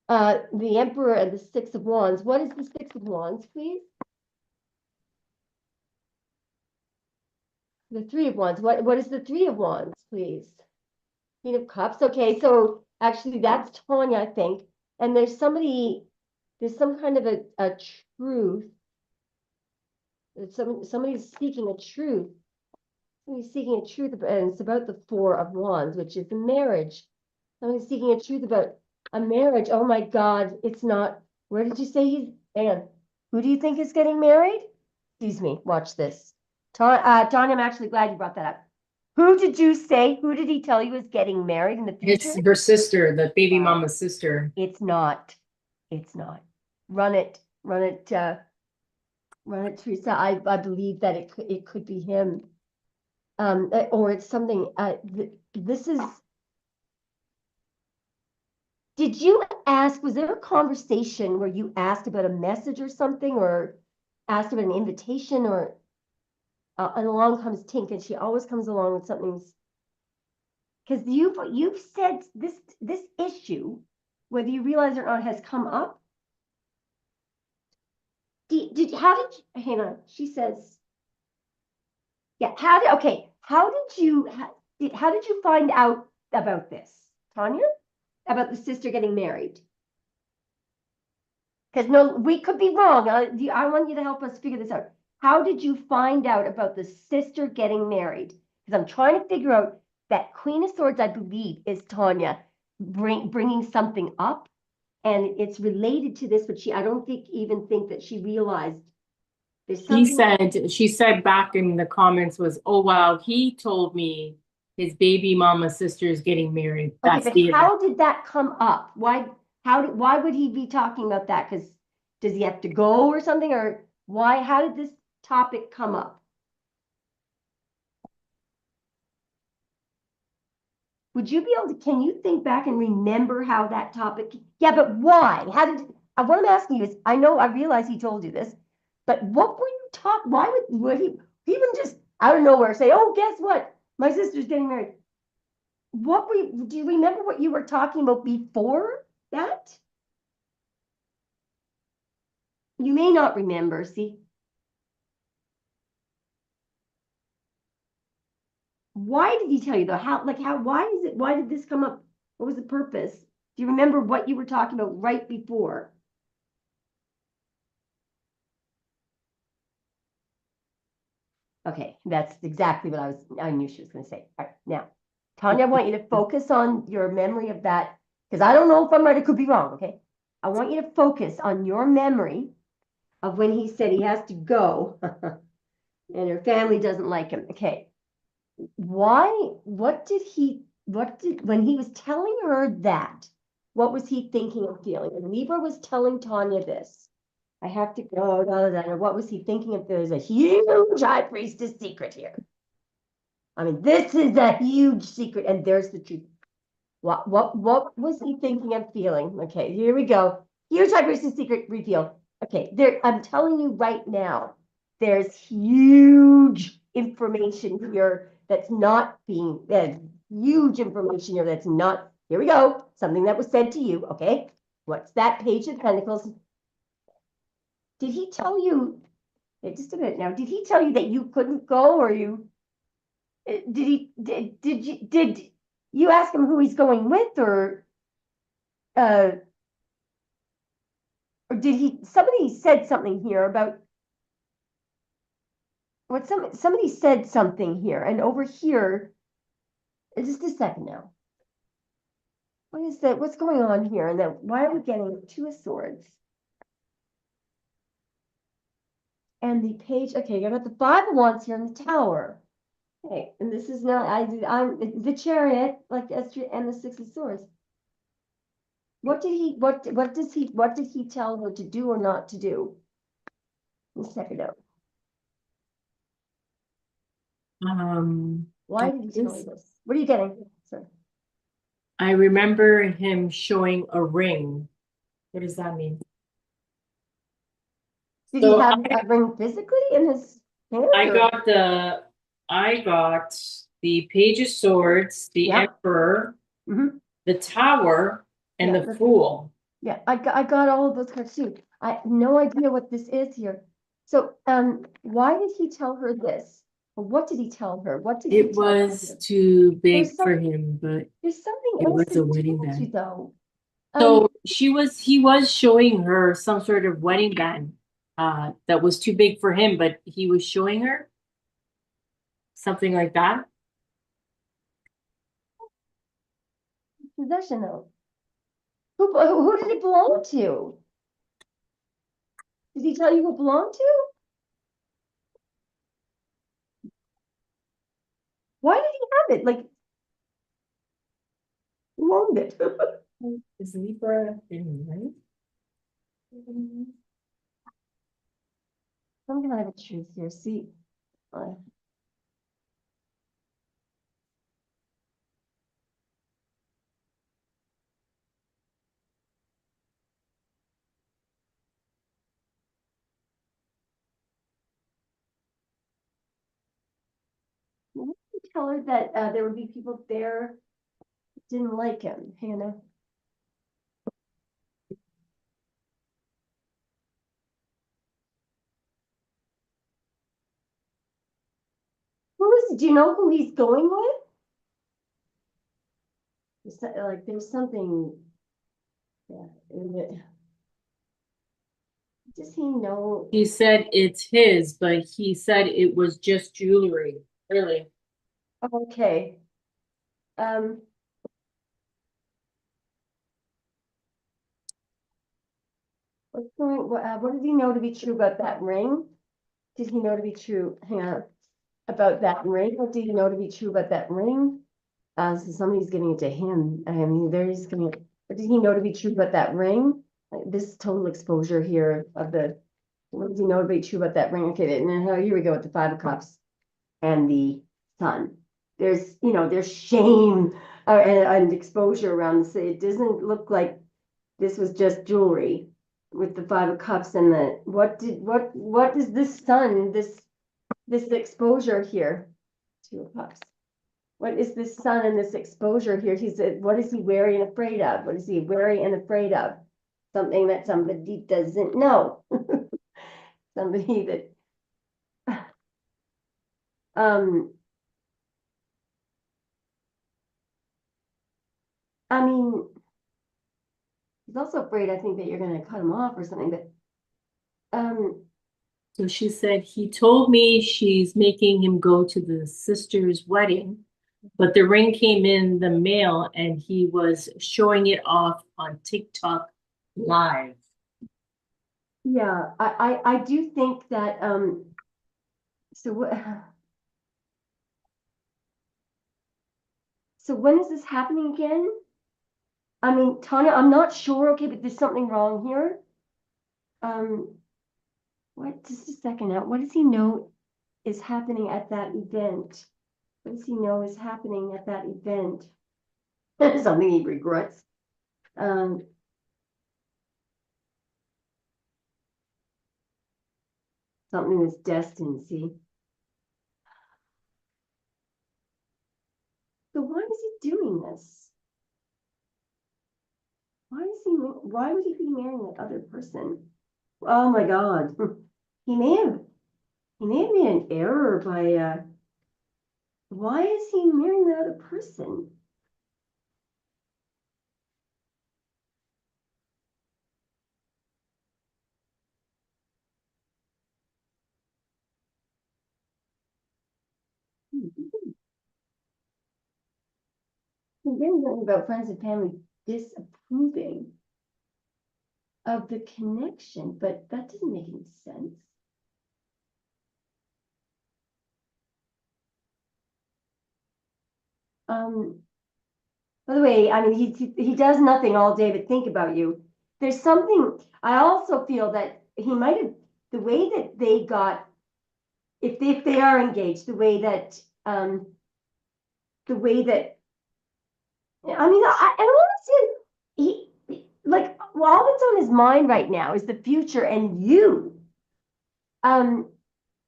The Emperor and the Six of Wands. What is the Six of Wands, please? The Three of Wands. What is the Three of Wands, please? Queen of Cups. Okay, so actually that's Tanya, I think. And there's some kind of a truth. Somebody's seeking a truth. Somebody's seeking a truth, and it's about the Four of Wands, which is the marriage. Somebody's seeking a truth about a marriage. Oh my God, it's not. Where did you say he's? Hang on. Who do you think is getting married? Excuse me. Watch this. Tanya, I'm actually glad you brought that up. Who did you say? Who did he tell you is getting married in the future? It's her sister, the baby Wow. mama's sister. It's not. It's not. Run it, Teresa. I believe that it could be him. Or it's something. This is. Did you ask? Was there a conversation where you asked about a message or something, or asked about an invitation, or and along comes Tink, and she always comes along with something. Because you've said this issue, whether you realize it or not, has come up. How did you, hang on? She says, yeah. How did you find out about this, Tanya? About the sister getting married? Because no, we could be wrong. I want you to help us figure this out. How did you find out about the sister getting married? Because I'm trying to figure out that Queen of Swords, I believe, is Tanya bringing something up, and it's related to this, but I don't even think that she realized there's something. She said back in the comments was, oh wow, he told me his baby mama sister is getting married. Okay, That's but the how did that come up? Why would he be talking about that? Because does he have to go or something? Or why? How did this topic come up? Would you be able to, can you think back and remember how that topic? Yeah, but why? What I'm asking you is, I realize he told you this, but what were you talking? Why would he wouldn't just out of nowhere say, oh, guess what? My sister's getting married. Do you remember what you were talking about before that? You may not remember, see. Why did he tell you though? Why did this come up? What was the purpose? Do you remember what you were talking about right before? Okay, that's exactly what I knew she was going to say. All right, now, Tanya, I want you to focus on your memory of that, because I don't know if I'm right, it could be wrong, okay? I want you to focus on your memory of when he said he has to go and her family doesn't like him. Okay, when he was telling her that, what was he thinking and feeling? And Libra was telling Tanya this. I have to go, what was he thinking of? There's a huge high priestess secret here. I mean, this is a huge secret, and there's the truth. What was he thinking and feeling? Okay, here we go. Huge high priestess secret reveal. Okay, I'm telling you right now, there's huge information here that's not being, there's huge information here that's not, here we go, something that was said to you, okay? What's that Page of Pentacles? Did he tell you, just a minute now, did he tell you that you couldn't go, or did you ask him who he's going with, or, Or did he, somebody said something here about what somebody said something here, and over here, just a second now. What is that? What's going on here? And then why are we getting two of swords? And the page, okay, you got the five of wands here in the tower. Okay, and this is not, I'm the chariot, like Esther, and the six of swords. What did he tell her to do or not to do? Let's check it out. Why did he tell her this? What are you getting? Sorry. I remember him showing a ring. What does that mean? Did So he have a ring physically in his hand? I or- got the Page of Swords, the Yeah. Emperor, Mhm. the Tower, and Yeah, the that's- Fool. Yeah, I got all of those cards too. I have no idea what this is here. So, why did he tell her this? Or what did he tell her? What did he It tell her? was too big There's for some- him, but There's something it else was that a he wedding told you band. though. So he was showing her some sort of wedding band that was too big for him, but he was showing her something like that. Possession though. Who did it belong to? Did he tell you who it belonged to? Why did he have it? Like, who owned it? Is Libra in right? I'm gonna have a truth here. See, why did he tell her that there would be people there who didn't like him, Hannah? Do you know who he's going with? Like, there's something, yeah, in it. Does he know? He said it's his, but he said it was just jewelry. Really? Okay. Um. What does he know to be true about that ring? Did he know to be true? Hang on. About that ring? What did he know to be true about that ring? So somebody's giving it to him. I mean, there's gonna. What did he know to be true about that ring? This total exposure here of the. What does he know to be true about that ring? Okay, now here we go with the five of cups and the sun. There's shame and exposure around this. It doesn't look like this was just jewelry with the five of cups and the what is this sun, this exposure here? Two of cups. What is this sun and this exposure here? He said, what is he wary and afraid of? What is he wary and afraid of? Something that somebody doesn't know. Somebody that I mean, he's also afraid, I think, that you're gonna cut him off or something, but So she said, he told me she's making him go to the sister's wedding, but the ring came in the mail and he was showing it off on TikTok live. yeah, I do think that so what so when is this happening again? I mean, Tanya, I'm not sure, okay, but there's something wrong here. What, just a second now, what does he know is happening at that event? What does he know is happening at that event? Something he regrets. Something that's destined, see? So why is he doing this? Why would he be marrying that other person? Oh my God. He may have, he may have made an error by, why is he marrying that other person? Then learning about friends and family disapproving of the connection, but that doesn't make any sense. Um, by the way, I mean, he does nothing all day but think about you. There's something, I also feel that he might have, the way that they got, if they are engaged, the way that, I mean, I honestly, like, well, all that's on his mind right now is the future and you. Um,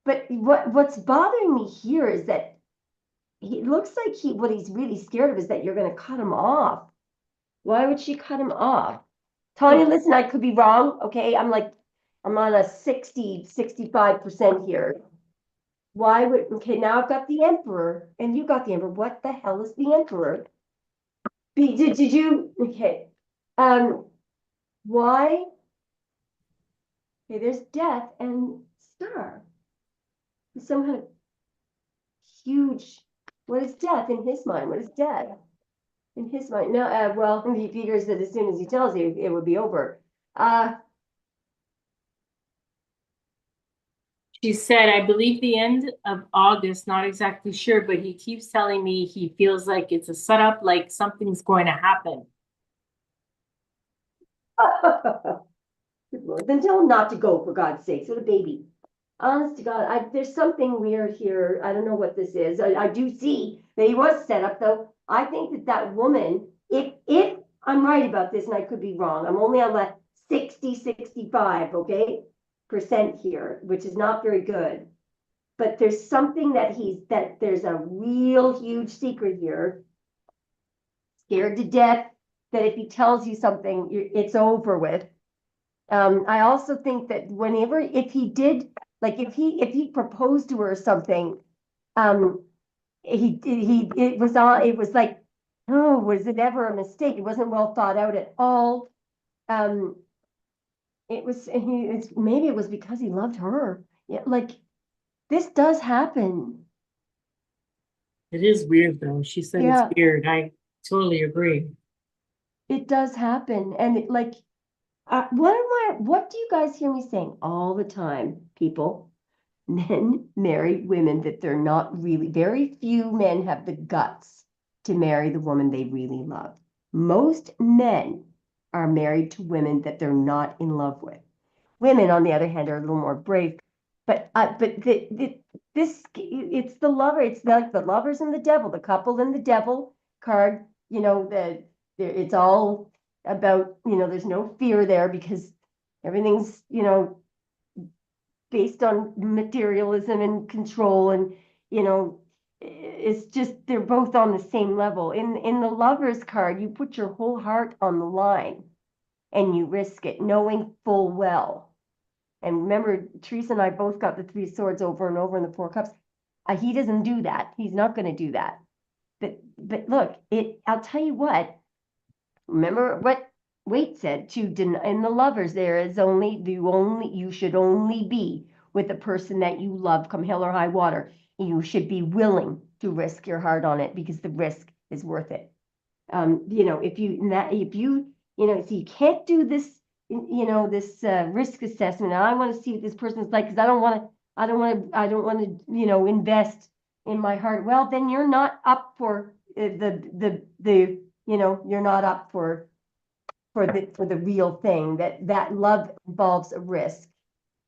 but what's bothering me here is that he looks like what he's really scared of is that you're going to cut him off. Why would she cut him off? Tanya, listen, I could be wrong. Okay. I'm on a 65% here. Why would, okay, now I've got the emperor and you got the emperor. What the hell is the emperor? Did you, okay. Um, why? Okay, there's death and star. Some kind of huge, what is death in his mind? What is death? In his mind, no, well, he figures that as soon as he tells you, it would be over. She said, I believe the end of August, not exactly sure, but he keeps telling me he feels like it's a setup, like something's going to happen. Then tell him not to go, for God's sakes, what a baby. Honest to God, there's something weird here. I don't know what this is. I do see that he was set up, though. I think that woman, if I'm right about this, and I could be wrong, I'm only on the 65, okay, percent here, which is not very good. But there's something that there's a real huge secret here. Scared to death that if he tells you something, it's over with. I also think that whenever, if he did, like if he proposed to her or something, um, it was all, it was like, oh, was it ever a mistake? It wasn't well thought out at all. Um, maybe it was because he loved her. Yeah, like this does happen. It is weird though. She said it's Yeah, weird. I totally agree. it does happen. And like, what do you guys hear me saying all the time, people? Men marry women that they're not really, very few men have the guts to marry the woman they really love. Most men are married to women that they're not in love with. Women, on the other hand, are a little more brave. But this, it's the lover. It's like the lovers and the devil, the couple and the devil card. You know, it's all about, there's no fear there because everything's, based on materialism and control, and it's just they're both on the same level. In the lovers card, you put your whole heart on the line and you risk it, knowing full well. And remember, Teresa and I both got the three swords over and over in the four cups. He doesn't do that. He's not going to do that. But look, I'll tell you what. Remember what Waite said to in the lovers, there is you should only be with the person that you love, come hell or high water. You should be willing to risk your heart on it because the risk is worth it. So you can't do this, this risk assessment. I want to see what this person's like because I don't want to, invest in my heart. Well, then you're not up for you're not up for the real thing. That love involves a risk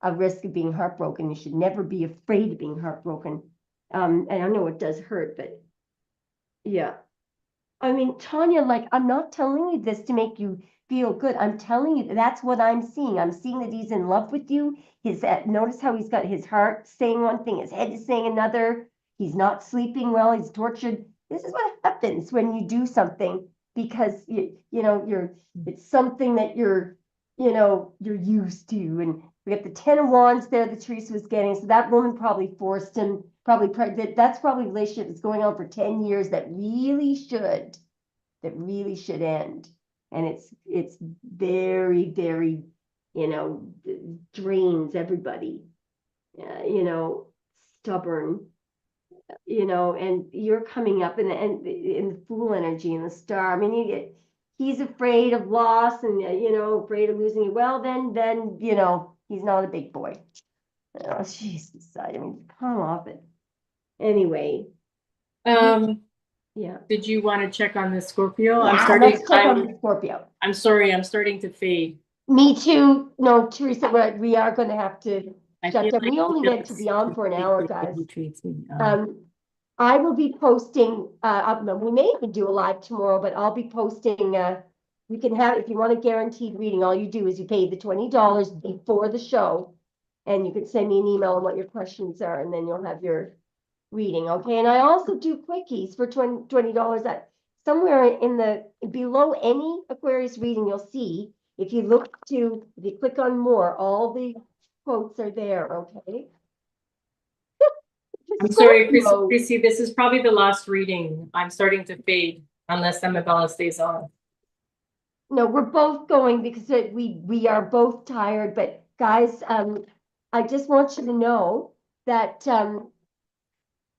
of being heartbroken. You should never be afraid of being heartbroken. And I know it does hurt, but yeah. I mean, Tanya, like, I'm not telling you this to make you feel good. I'm telling you that's what I'm seeing. I'm seeing that he's in love with you. Notice how he's got his heart saying one thing, his head is saying another. He's not sleeping well. He's tortured. This is what happens when you do something because it's something that you're used to. And we got the 10 of Wands there that Teresa was getting. So that woman probably forced him, that's probably a relationship that's going on for 10 years that really should end. And it's very, very, drains everybody, stubborn. and you're coming up in the Fool energy and the Star. I mean, he's afraid of loss and afraid of losing it. Well, then he's not a big boy. Oh, Jesus, I mean, come off it. Anyway, yeah. Did you want to check on the Scorpio? Yeah, let's check on the Scorpio. I'm sorry, I'm starting to fade. Me too. No, Teresa, we are going to have to I shut feel down. like We only meant to be on for an hour, guys. he treats me. I will be posting, we may even do a live tomorrow, but I'll be posting, you can have, if you want a guaranteed reading, all you do is you pay the $20 before the show. And you can send me an email on what your questions are, and then you'll have your reading, okay? And I also do quickies for $20 at somewhere in the, below any Aquarius reading you'll see. If you click on more, all the quotes are there, okay? I'm sorry, Scorpio. Chrissy, this is probably the last reading. I'm starting to fade unless Amabella stays on. No, we're both going because we are both tired, but guys, I just want you to know that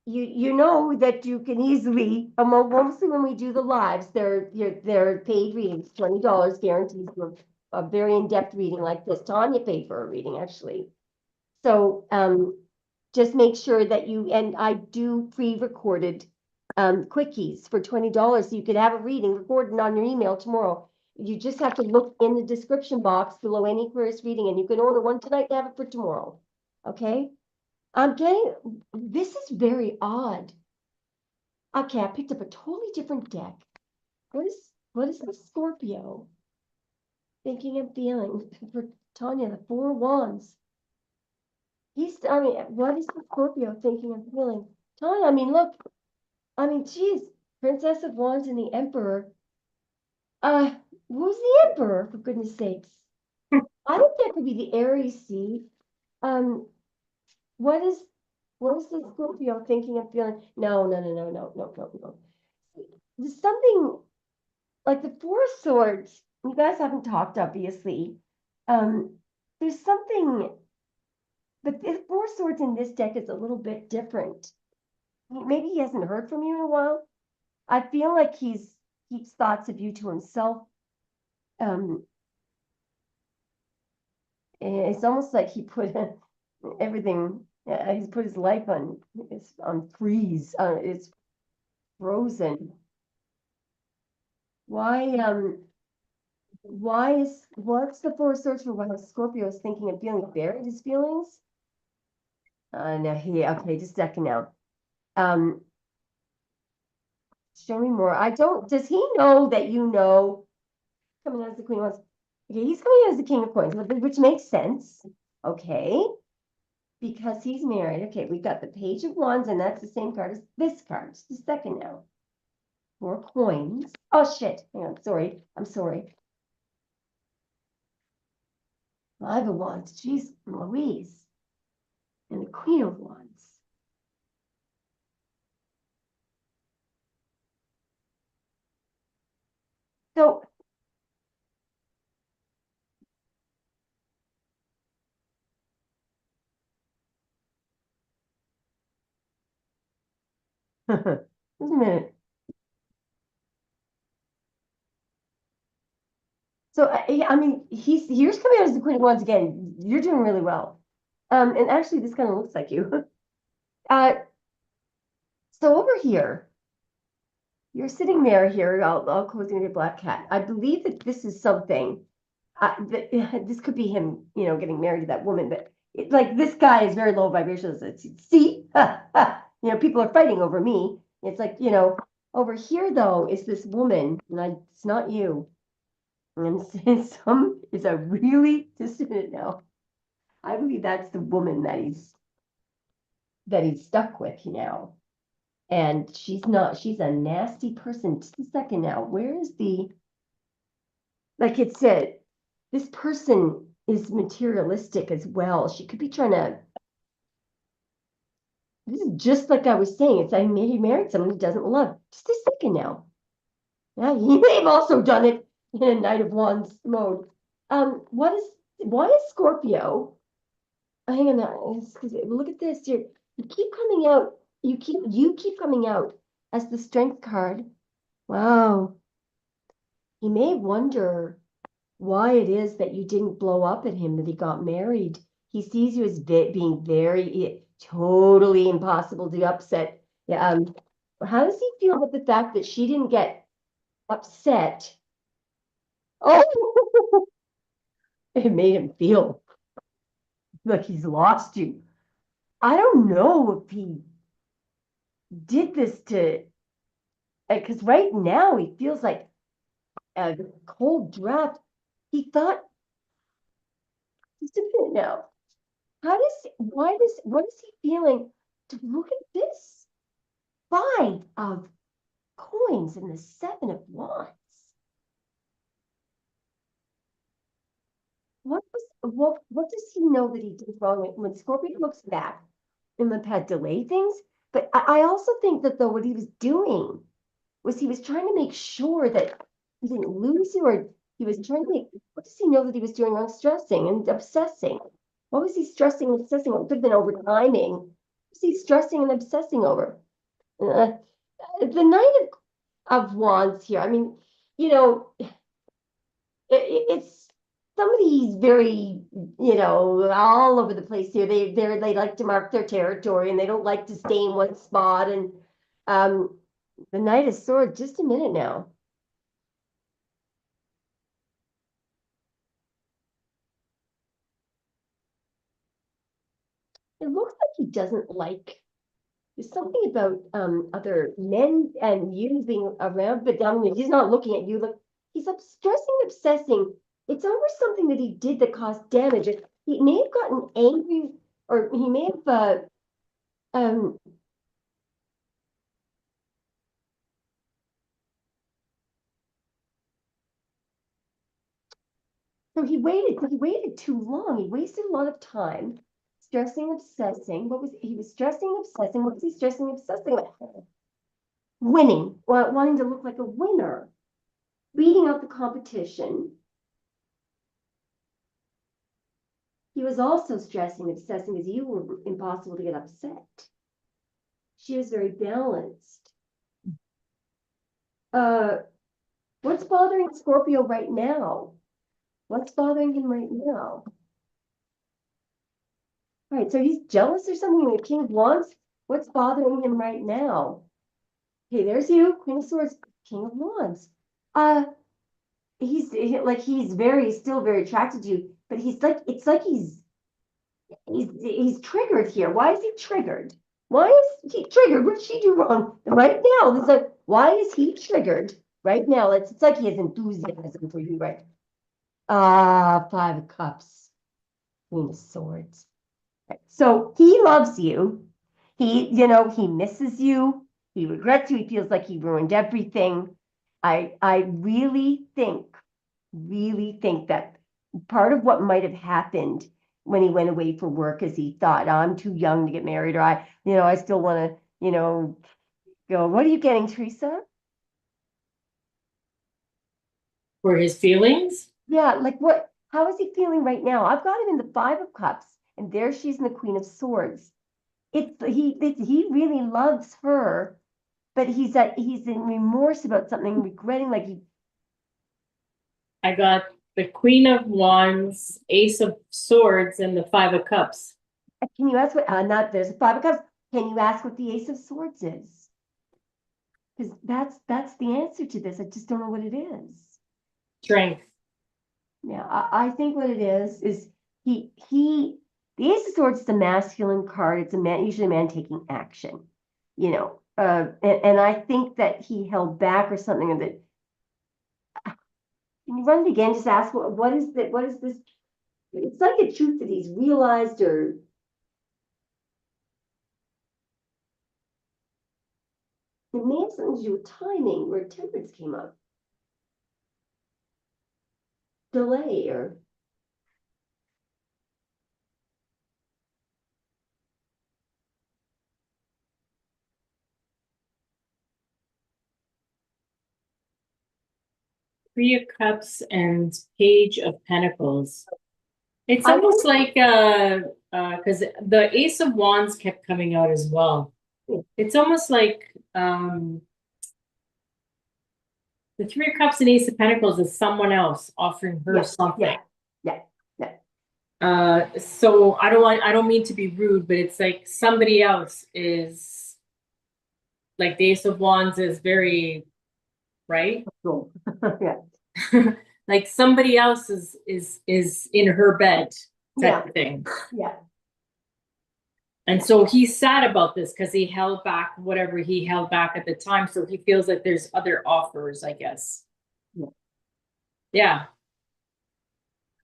you know that you can easily, mostly when we do the lives, they're paid readings, $20 guarantees for a very in-depth reading like this. Tanya paid for a reading actually. So just make sure that and I do pre-recorded quickies for $20 so you could have a reading recorded on your email tomorrow. You just have to look in the description box below any Aquarius reading, and you can order one tonight and have it for tomorrow. Okay? This is very odd. Okay, I picked up a totally different deck. What is the Scorpio thinking and feeling for Tanya, the Four of Wands? What is the Scorpio thinking and feeling? Tanya, look, geez, Princess of Wands and the Emperor. Who's the Emperor, for goodness sakes? I think that could be the Aries seed. What is the Scorpio thinking and feeling? No. There's something like the Four of Swords. You guys haven't talked, obviously. There's something, but the Four of Swords in this deck is a little bit different. Maybe he hasn't heard from you in a while. I feel like he's keeps thoughts of you to himself. It's almost like he put everything. He's put his life on freeze. It's frozen. What's the Four of Swords for when Scorpio is thinking and feeling? Buried his feelings? No, okay, just a second now. Show me more. Does he know that you know? Coming as the Queen was. Okay, he's coming as the King of Coins, which makes sense. Okay. Because he's married. Okay, we've got the Page of Wands, and that's the same card as this card. Just a second now. 4 coins. Oh, shit. Hang on. Sorry. I'm sorry. 5 of Wands. Jeez, Louise. And the Queen of Wands. So, just a minute. So, here's coming out as the Queen of Wands again. You're doing really well. And actually, this kind of looks like you. So over here, you're sitting there here, all cozy with your black cat. I believe that this is something, this could be him, getting married to that woman, but like this guy is very low vibrational. See, people are fighting over me. It's like, over here though is this woman, and it's not you. And it's a really distant now. I believe that's the woman that he's stuck with now. And she's a nasty person. Just a second now. Where is like it said, this person is materialistic as well. She could be trying to, this is just like I was saying, it's like he married someone he doesn't love. Just a second now. Yeah, he may have also done it in a Knight of Wands mode. Why is Scorpio, hang on now, look at this, you keep coming out you keep coming out as the strength card. Wow. He may wonder why it is that you didn't blow up at him that he got married. He sees you as being very totally impossible to upset. Yeah. How does he feel about the fact that she didn't get upset? Oh, it made him feel like he's lost you. I don't know if he did this to, because right now he feels like a cold draft. He thought, just a minute now. What is he feeling? To look at this five of coins and the seven of wands. What does he know that he did wrong when Scorpio looks back and have had delay things? But I also think that though what he was doing was he was trying to make sure that he didn't lose you, or he was trying to make, what does he know that he was doing wrong? Stressing and obsessing. What was he stressing and obsessing? It could have been over timing. What was he stressing and obsessing over? Uh, the Knight of Wands here. I mean, you know, it's somebody's very, all over the place here. They like to mark their territory and they don't like to stay in one spot. And um, the Knight of Swords. Just a minute now. It looks like he doesn't like. There's something about other men and you being around, but he's not looking at you. Look, he's stressing, obsessing. It's over something that he did that caused damage. He may have gotten angry, or he may have um. So he waited too long. He wasted a lot of time stressing, obsessing. He was stressing, obsessing? What was he stressing, obsessing about? Winning, wanting to look like a winner, beating out the competition. He was also stressing, obsessing because you were impossible to get upset. She was very balanced. Uh, what's bothering Scorpio right now? What's bothering him right now? All right, so he's jealous or something. The King of Wands. What's bothering him right now? Okay, there's you, Queen of Swords, King of Wands. Uh, he's still very attracted to you, but it's like he's triggered here. Why is he triggered? Why is he triggered? What did she do wrong? And right now, why is he triggered? Right now, it's like he has enthusiasm for you, right? Five of Cups, Queen of Swords. Right. So he loves you. He misses you. He regrets you. He feels like he ruined everything. I really think that part of what might have happened when he went away for work is he thought, oh, I'm too young to get married, or I still want to, go. What are you getting, Teresa? For his feelings. Yeah, like what? How is he feeling right now? I've got him in the Five of Cups, and there she's in the Queen of Swords. He really loves her, but he's in remorse about something, regretting like he. I got the Queen of Wands, Ace of Swords, and the Five of Cups. Can you ask what? Not there's a Five of Cups. Can you ask what the Ace of Swords is? Because that's the answer to this. I just don't know what it is. Strength. Yeah, I think what it is the Ace of Swords is a masculine card. It's usually a man taking action, and I think that he held back or something. That can you run it again? Just ask what is that? What is this? It's like a truth that he's realized, or it may have something to do with timing, where temperance came up, delay, or. 3 of Cups and Page of Pentacles. It's I almost like because the Ace of Wands kept coming out as well. It's almost like, the Three of Cups and Ace of Pentacles is someone else offering her Yeah, something. yeah, yeah. So I don't mean to be rude, but it's like somebody else is like the Ace of Wands is very, right? Cool. Yeah, Like somebody else is in her bed type yeah, of thing. yeah. And so he's sad about this because he held back whatever he held back at the time. So he feels like there's other offers, I guess. Yeah. Yeah.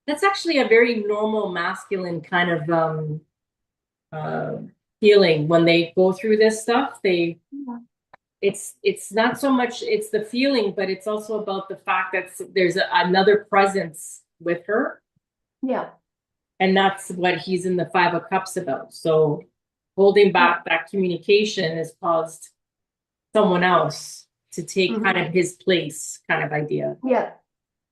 That's actually a very normal masculine kind of uh feeling when they go through this stuff. Yeah. It's not so much it's the feeling, but it's also about the fact that there's another presence with her. Yeah. And that's what he's in the Five of Cups about. So holding back that communication has caused someone else to take kind of his place kind of idea. Yeah.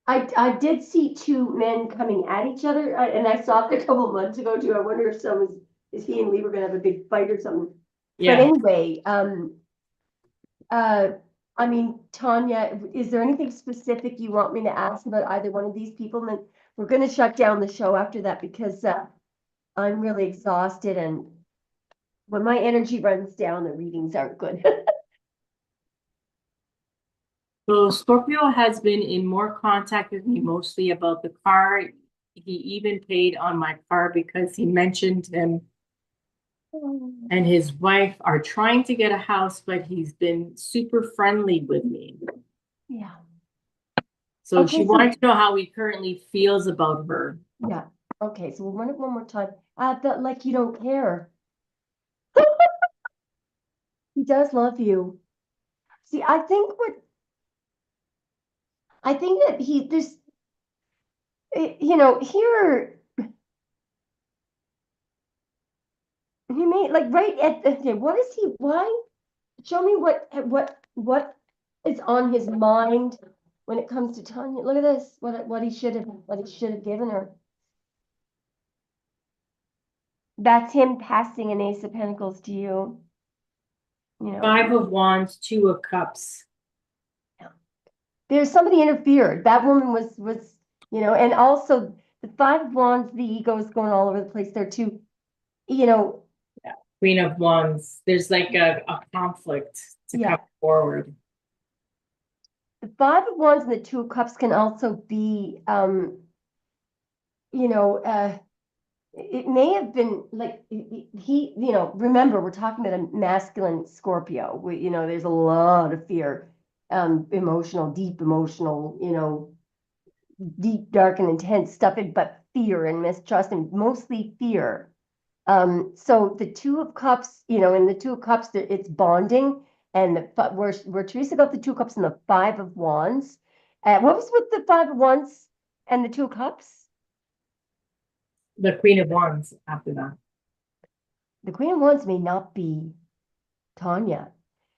I did see two men coming at each other, and I saw it a couple months ago too. I wonder if some is he and Lee were gonna have a big fight or something. But Yeah. anyway, I mean, Tanya, is there anything specific you want me to ask about either one of these people? And then we're gonna shut down the show after that because I'm really exhausted, and when my energy runs down, the readings aren't good. So Scorpio has been in more contact with me mostly about the car. He even paid on my car because he mentioned him and his wife are trying to get a house, but he's been super friendly with me. Yeah. So Okay, she wanted to know how he currently feels about her. Yeah. Okay, so we'll run it one more time. But like you don't care. He does love you. See, I think that there's, here he may like right at okay, what is he? Why? Show me what is on his mind when it comes to Tanya. Look at this. What he should have given her. That's him passing an Ace of Pentacles to you. You know, Five of Wands, Two of Cups. there's somebody interfered. That woman was and also the Five of Wands, the ego is going all over the place there too. You know, Queen of Wands. There's like a conflict to yeah. come forward. The Five of Wands and the Two of Cups can also be, you know, it may have been like remember, we're talking about a masculine Scorpio. There's a lot of fear, deep emotional, deep, dark, and intense stuff, but fear and mistrust, and mostly fear. So the Two of Cups, in the Two of Cups, it's bonding, and where Teresa got the Two of Cups and the Five of Wands. What was with the Five of Wands and the Two of Cups? The Queen of Wands after that. The Queen of Wands may not be Tanya,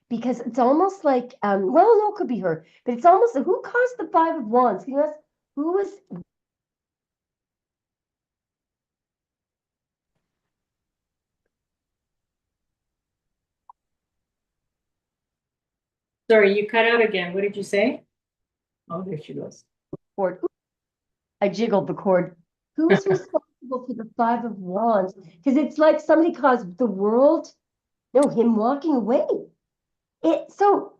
because it's almost like, well, no, it could be her, but it's almost who caused the Five of Wands? Can you ask who was? Sorry, you cut out again. What did you say? Oh, there she goes. Cord? I jiggled the cord. Who was responsible for the Five of Wands? Because it's like somebody caused the world. No, him walking away. It so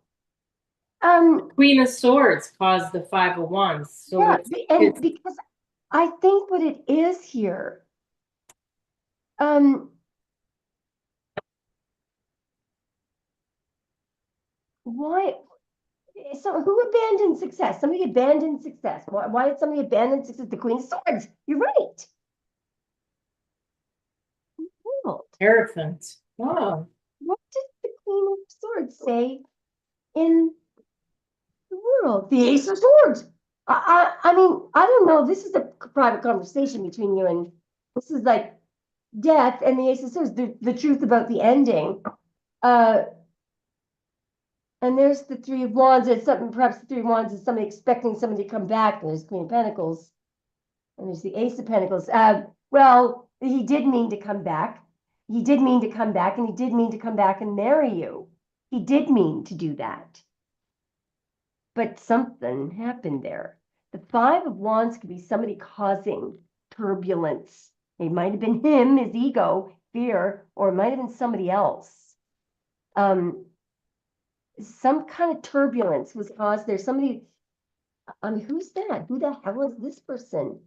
Queen of Swords caused the Five of Wands. So yeah, it's and because I think what it is here, um, why? So who abandoned success? Somebody abandoned success. Why did somebody abandon success? The Queen of Swords. You're right. World. Hierophant. Oh, What did the Queen of Swords say in the world? The Ace of Swords. I mean, I don't know. This is a private conversation between you, and this is like death and the Ace of Swords, the truth about the ending. Uh, and there's the Three of Wands. It's something, perhaps the Three of Wands is somebody expecting somebody to come back. And there's Queen of Pentacles, and there's the Ace of Pentacles. Well, he did mean to come back. he did mean to come back, and he did mean to come back and marry you. He did mean to do that. But something happened there. The Five of Wands could be somebody causing turbulence. It might have been him, his ego, fear, or it might have been somebody else. Some kind of turbulence was caused there. Somebody, who's that? Who the hell is this person?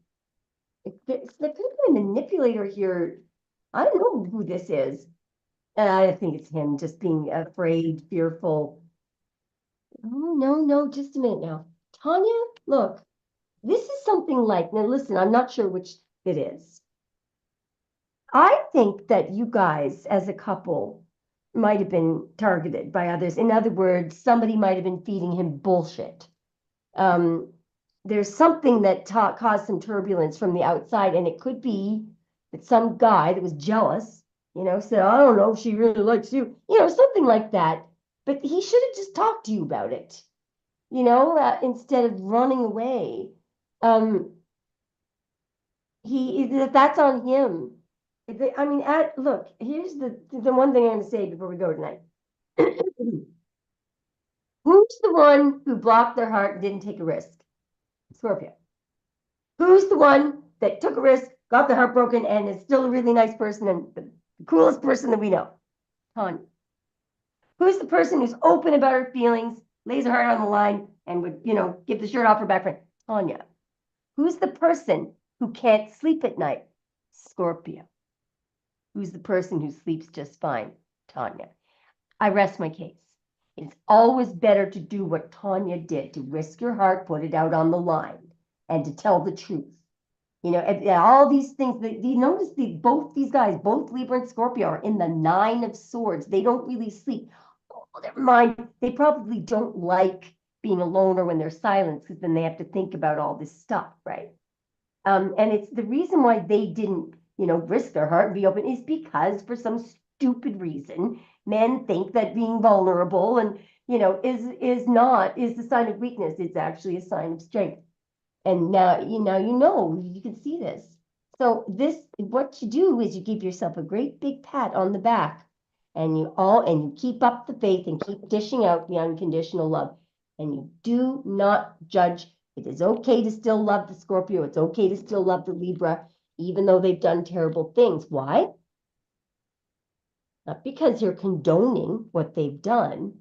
There could have been a manipulator here. I don't know who this is. I think it's him just being afraid, fearful. Oh, no, just a minute now. Tanya, look, this is something like, now listen, I'm not sure which it is. I think that you guys as a couple might have been targeted by others. In other words, somebody might have been feeding him bullshit. There's something that caused some turbulence from the outside, and it could be that some guy that was jealous, said, I don't know if she really likes you, something like that. But he should have just talked to you about it, instead of running away. That's on him. Look, here's the one thing I'm going to say before we go tonight. Who's the one who blocked their heart and didn't take a risk? Scorpio. Who's the one that took a risk, got their heart broken, and is still a really nice person and the coolest person that we know? Tanya. Who's the person who's open about her feelings, lays her heart on the line, and would, give the shirt off her back friend? Tanya. Who's the person who can't sleep at night? Scorpio. Who's the person who sleeps just fine? Tanya. I rest my case. It's always better to do what Tanya did, to risk your heart, put it out on the line, and to tell the truth. And all these things, you notice both these guys, both Libra and Scorpio, are in the Nine of Swords. They don't really sleep. Oh, never mind. They probably don't like being alone or when they're silent, because then they have to think about all this stuff, right? And it's the reason why they didn't, risk their heart and be open is because for some stupid reason, men think that being vulnerable and, is the sign of weakness. It's actually a sign of strength. And now, you can see this. So what you do is you give yourself a great big pat on the back, and you keep up the faith and keep dishing out the unconditional love. And you do not judge. It is okay to still love the Scorpio. It's okay to still love the Libra, even though they've done terrible things. Why? Not because you're condoning what they've done,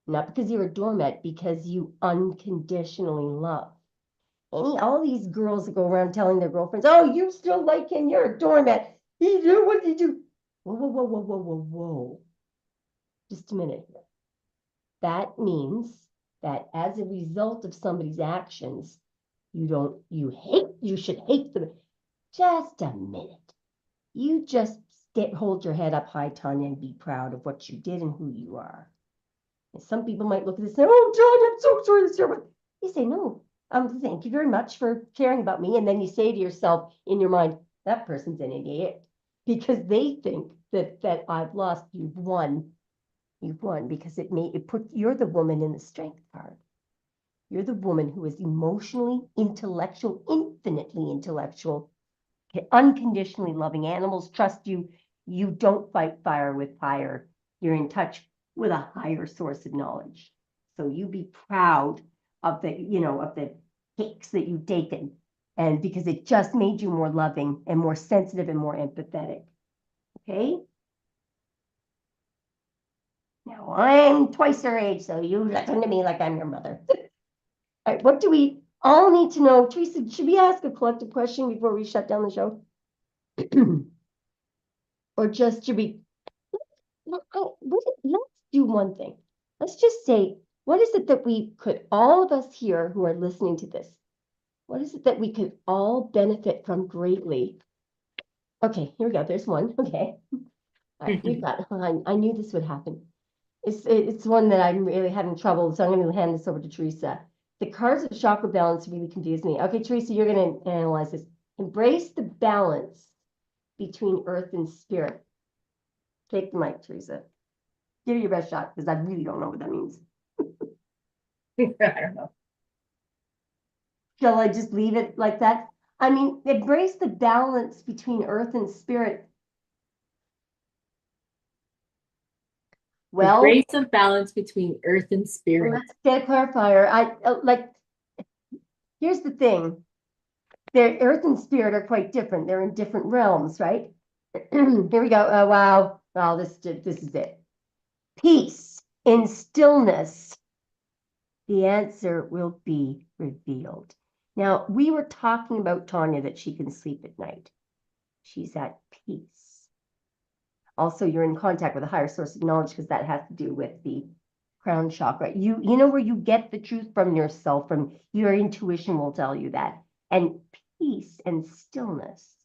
not because you're a doormat, because you unconditionally love. All these girls that go around telling their girlfriends, oh, you still like him, you're a doormat. What did you do? Whoa. Just a minute here. That means that as a result of somebody's actions, you should hate them. Just a minute. You just hold your head up high, Tanya, and be proud of what you did and who you are. And some people might look at this and say, oh, John, I'm so sorry this year. You say, no, thank you very much for caring about me. And then you say to yourself in your mind, that person's an idiot, because they think that I've lost. You've won. You've won because you're the woman in the strength card. You're the woman who is emotionally, intellectual, infinitely intellectual, unconditionally loving. Animals trust you. You don't fight fire with fire. You're in touch with a higher source of knowledge. So you be proud of the hicks that you've taken, and because it just made you more loving and more sensitive and more empathetic. Okay? Now I'm twice your age, so you listen to me like I'm your mother. All right, what do we all need to know? Teresa, should we ask a collective question before we shut down the show? Or just should we let's do one thing. Let's just say, what is it that all of us here who are listening to this, what is it that we could all benefit from greatly? Okay, here we go. There's one. Okay. All right, we've got, I knew this would happen. It's one that I'm really having trouble, so I'm going to hand this over to Teresa. The cards of chakra balance really confuse me. Okay, Teresa, you're going to analyze this. Embrace the balance between earth and spirit. Take the mic, Teresa. Give it your best shot, because I really don't know what that means. I don't know. Shall I just leave it like that? Embrace the balance between earth and spirit. The Well, grace of balance between earth and spirit. let's get a clarifier. Here's the thing. Their earth and spirit are quite different. They're in different realms, right? Here we go. Oh, wow. Wow, this is it. Peace in stillness. The answer will be revealed. Now, we were talking about Tanya that she can sleep at night. She's at peace. Also, you're in contact with a higher source of knowledge because that has to do with the crown chakra. You know where you get the truth from yourself, from your intuition will tell you that. And peace and stillness,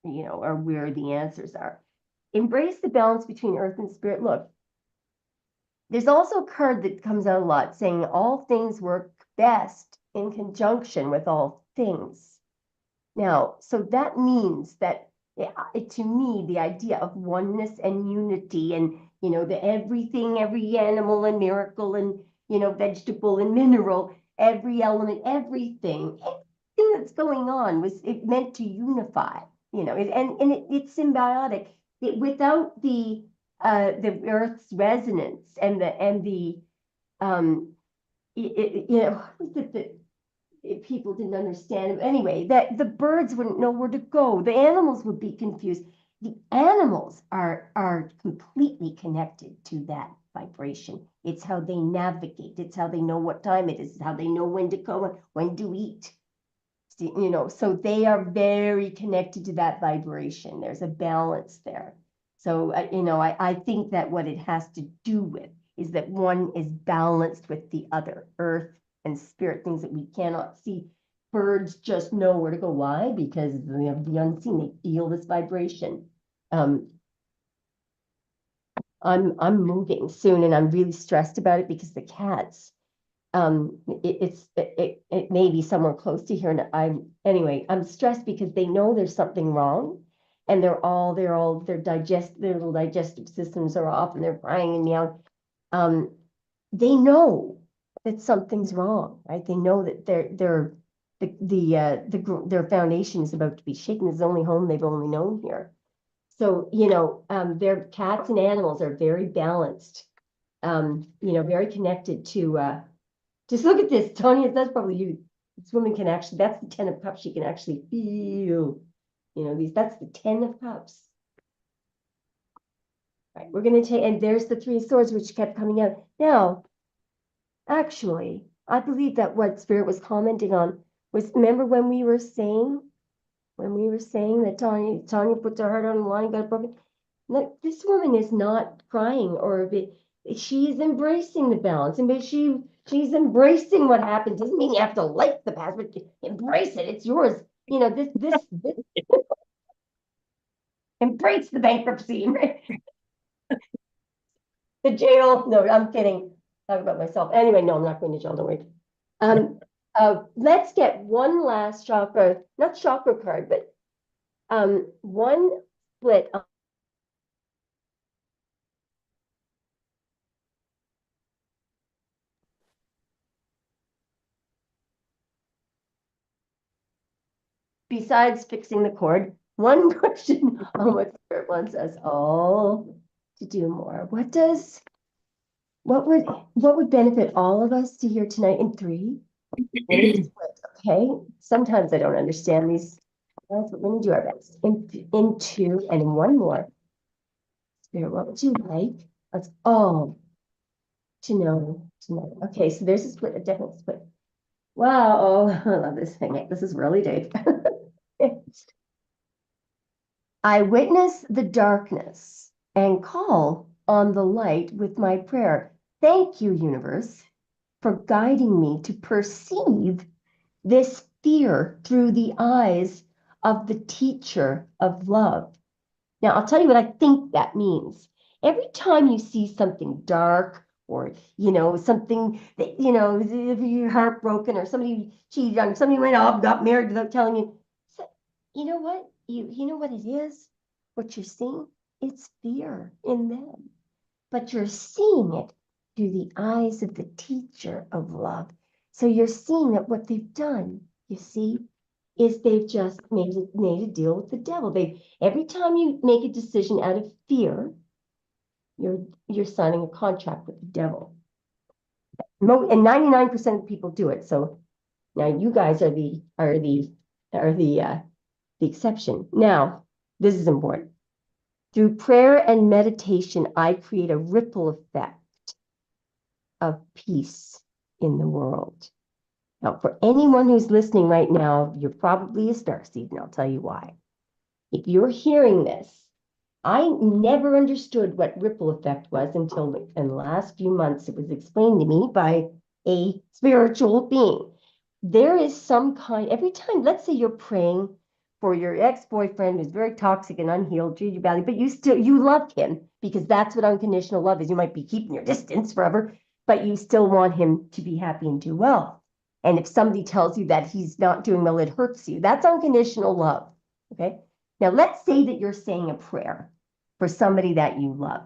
are where the answers are. Embrace the balance between earth and spirit. Look, there's also a card that comes out a lot saying all things work best in conjunction with all things. Now, so that means that to me, the idea of oneness and unity and, the everything, every animal and miracle and, vegetable and mineral, every element, everything that's going on was it meant to unify, it's symbiotic. Without the Earth's resonance and the what was it that people didn't understand. Anyway, that the birds wouldn't know where to go. The animals would be confused. The animals are completely connected to that vibration. It's how they navigate. It's how they know what time it is. It's how they know when to go, when to eat. So they are very connected to that vibration. There's a balance there. So, I think that what it has to do with is that one is balanced with the other, earth and spirit, things that we cannot see. Birds just know where to go. Why? Because of the unseen, they feel this vibration. I'm moving soon and I'm really stressed about it because the cats, it may be somewhere close to here. And I'm stressed because they know there's something wrong and their little digestive systems are off and they're crying and meowing. They know that something's wrong, right? They know that their foundation is about to be shaken. It's the only home they've only known here. So, their cats and animals are very balanced, very connected to, just look at this, Tony, that's probably you. This woman can actually, that's the 10 of cups. She can actually feel, that's the 10 of cups. Right, we're going to take, and there's the 3 of swords, which kept coming out. Now, actually, I believe that what Spirit was commenting on was, remember when we were saying that Tanya puts her heart on the line, got broken. Look, this woman is not crying she's embracing the balance, and she's embracing what happened. Doesn't mean you have to like the past, but embrace it. It's yours. This embrace the bankruptcy. The jail. No, I'm kidding. Talk about myself. Anyway, no, I'm not going to jail. Don't worry. Let's get one last chakra, not chakra card, but one split. Besides fixing the cord, one question on what Spirit wants us all to do more. What would benefit all of us to hear tonight in 3 minutes? Okay. Sometimes I don't understand these. But we're going to do our best. In 2 and in 1 more. Spirit, what would you like us all to know tonight? Okay, so there's a split, a definite split. Wow, oh, I love this thing. This is really deep. I witness the darkness and call on the light with my prayer. Thank you, universe, for guiding me to perceive this fear through the eyes of the teacher of love. Now, I'll tell you what I think that means. Every time you see something dark or, something that, if you're heartbroken or somebody cheated on, somebody went off, got married without telling you, you know what? You know what it is? What you're seeing? It's fear in them. But you're seeing it through the eyes of the teacher of love. So you're seeing that what they've done, you see, is they've just made a deal with the devil. Every time you make a decision out of fear, you're signing a contract with the devil. And 99% of people do it. So now you guys are the exception. Now, this is important. Through prayer and meditation, I create a ripple effect of peace in the world. Now, for anyone who's listening right now, you're probably a starseed, and I'll tell you why. If you're hearing this, I never understood what ripple effect was until in the last few months it was explained to me by a spiritual being. There is some kind, every time, let's say you're praying for your ex-boyfriend who's very toxic and unhealed, treated you badly, but you love him because that's what unconditional love is. You might be keeping your distance forever, but you still want him to be happy and do well. And if somebody tells you that he's not doing well, it hurts you. That's unconditional love. Okay. Now, let's say that you're saying a prayer for somebody that you love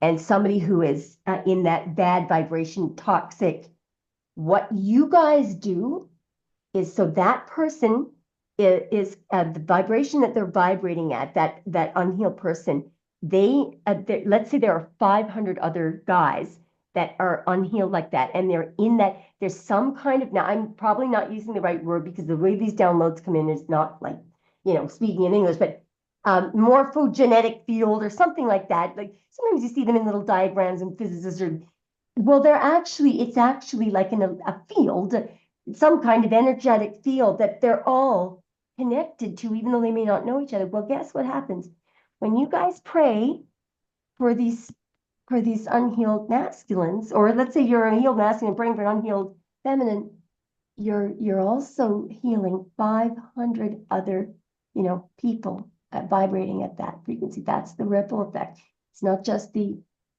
and somebody who is in that bad vibration, toxic. What you guys do is so that person is the vibration that they're vibrating at, that unhealed person, let's say there are 500 other guys that are unhealed like that, and they're in that, there's some kind of, now I'm probably not using the right word because the way these downloads come in is not like, speaking in English, but morphogenetic field or something like that. Like sometimes you see them in little diagrams and physicists are, well, it's actually like in a field, some kind of energetic field that they're all connected to, even though they may not know each other. Well, guess what happens? When you guys pray for these unhealed masculines, or let's say you're a healed masculine praying for an unhealed feminine, you're also healing 500 other, people vibrating at that frequency. That's the ripple effect. It's not just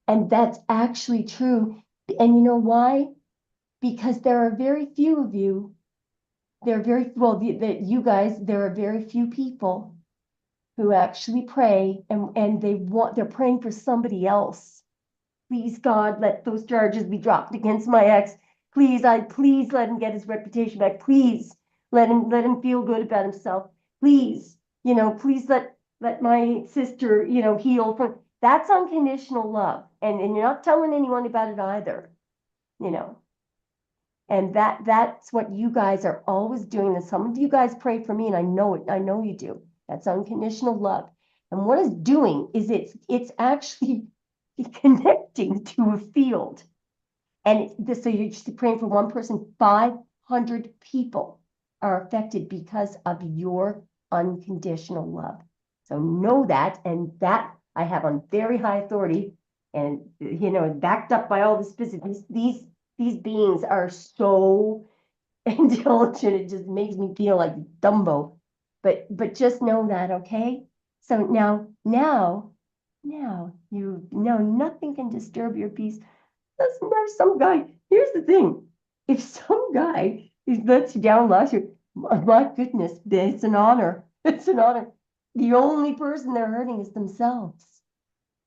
and that's actually true. And you know why? Because there are very few of you. There are very, well, you guys, there are very few people who actually pray and they're praying for somebody else. Please, God, let those charges be dropped against my ex. Please let him get his reputation back. Please let him feel good about himself. Please, please let my sister, heal from. That's unconditional love. And you're not telling anyone about it either, And that's what you guys are always doing. And some of you guys pray for me, and I know it. I know you do. That's unconditional love. And what it's doing is it's actually connecting to a field. And so you're just praying for one person, 500 people are affected because of your unconditional love. So know that, and that I have on very high authority, and backed up by all the specifics. These beings are so intelligent, it just makes me feel like Dumbo. But just know that, okay? So now you know nothing can disturb your peace. Doesn't matter. Some guy, here's the thing. If some guy lets you down last year, my goodness, it's an honor. It's an honor. The only person they're hurting is themselves.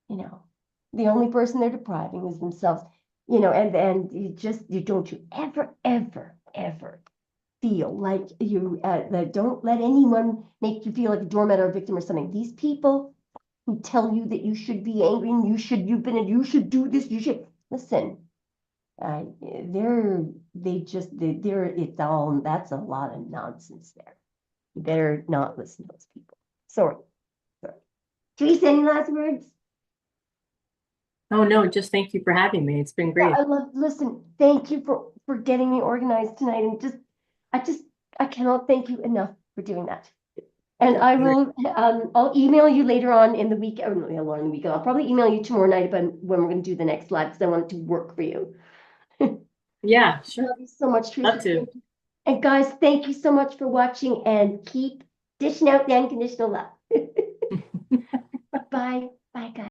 The only person they're depriving is themselves. And you don't ever feel like don't let anyone make you feel like a doormat or a victim or something. These people who tell you that you should be angry and you should do this, you should listen. That's a lot of nonsense there. You better not listen to those people. Sorry. Teresa, any last words? Oh, no, just thank you for having me. It's been great. Listen, thank you for getting me organized tonight. And I cannot thank you enough for doing that. And I will, I'll email you later on in the week, or no, later in the weekend. I'll probably email you tomorrow night about when we're going to do the next live because I want it to work for you. Yeah, sure. Love you so much, Teresa. Love to. And guys, thank you so much for watching, and keep dishing out the unconditional love. Bye. Bye, guys.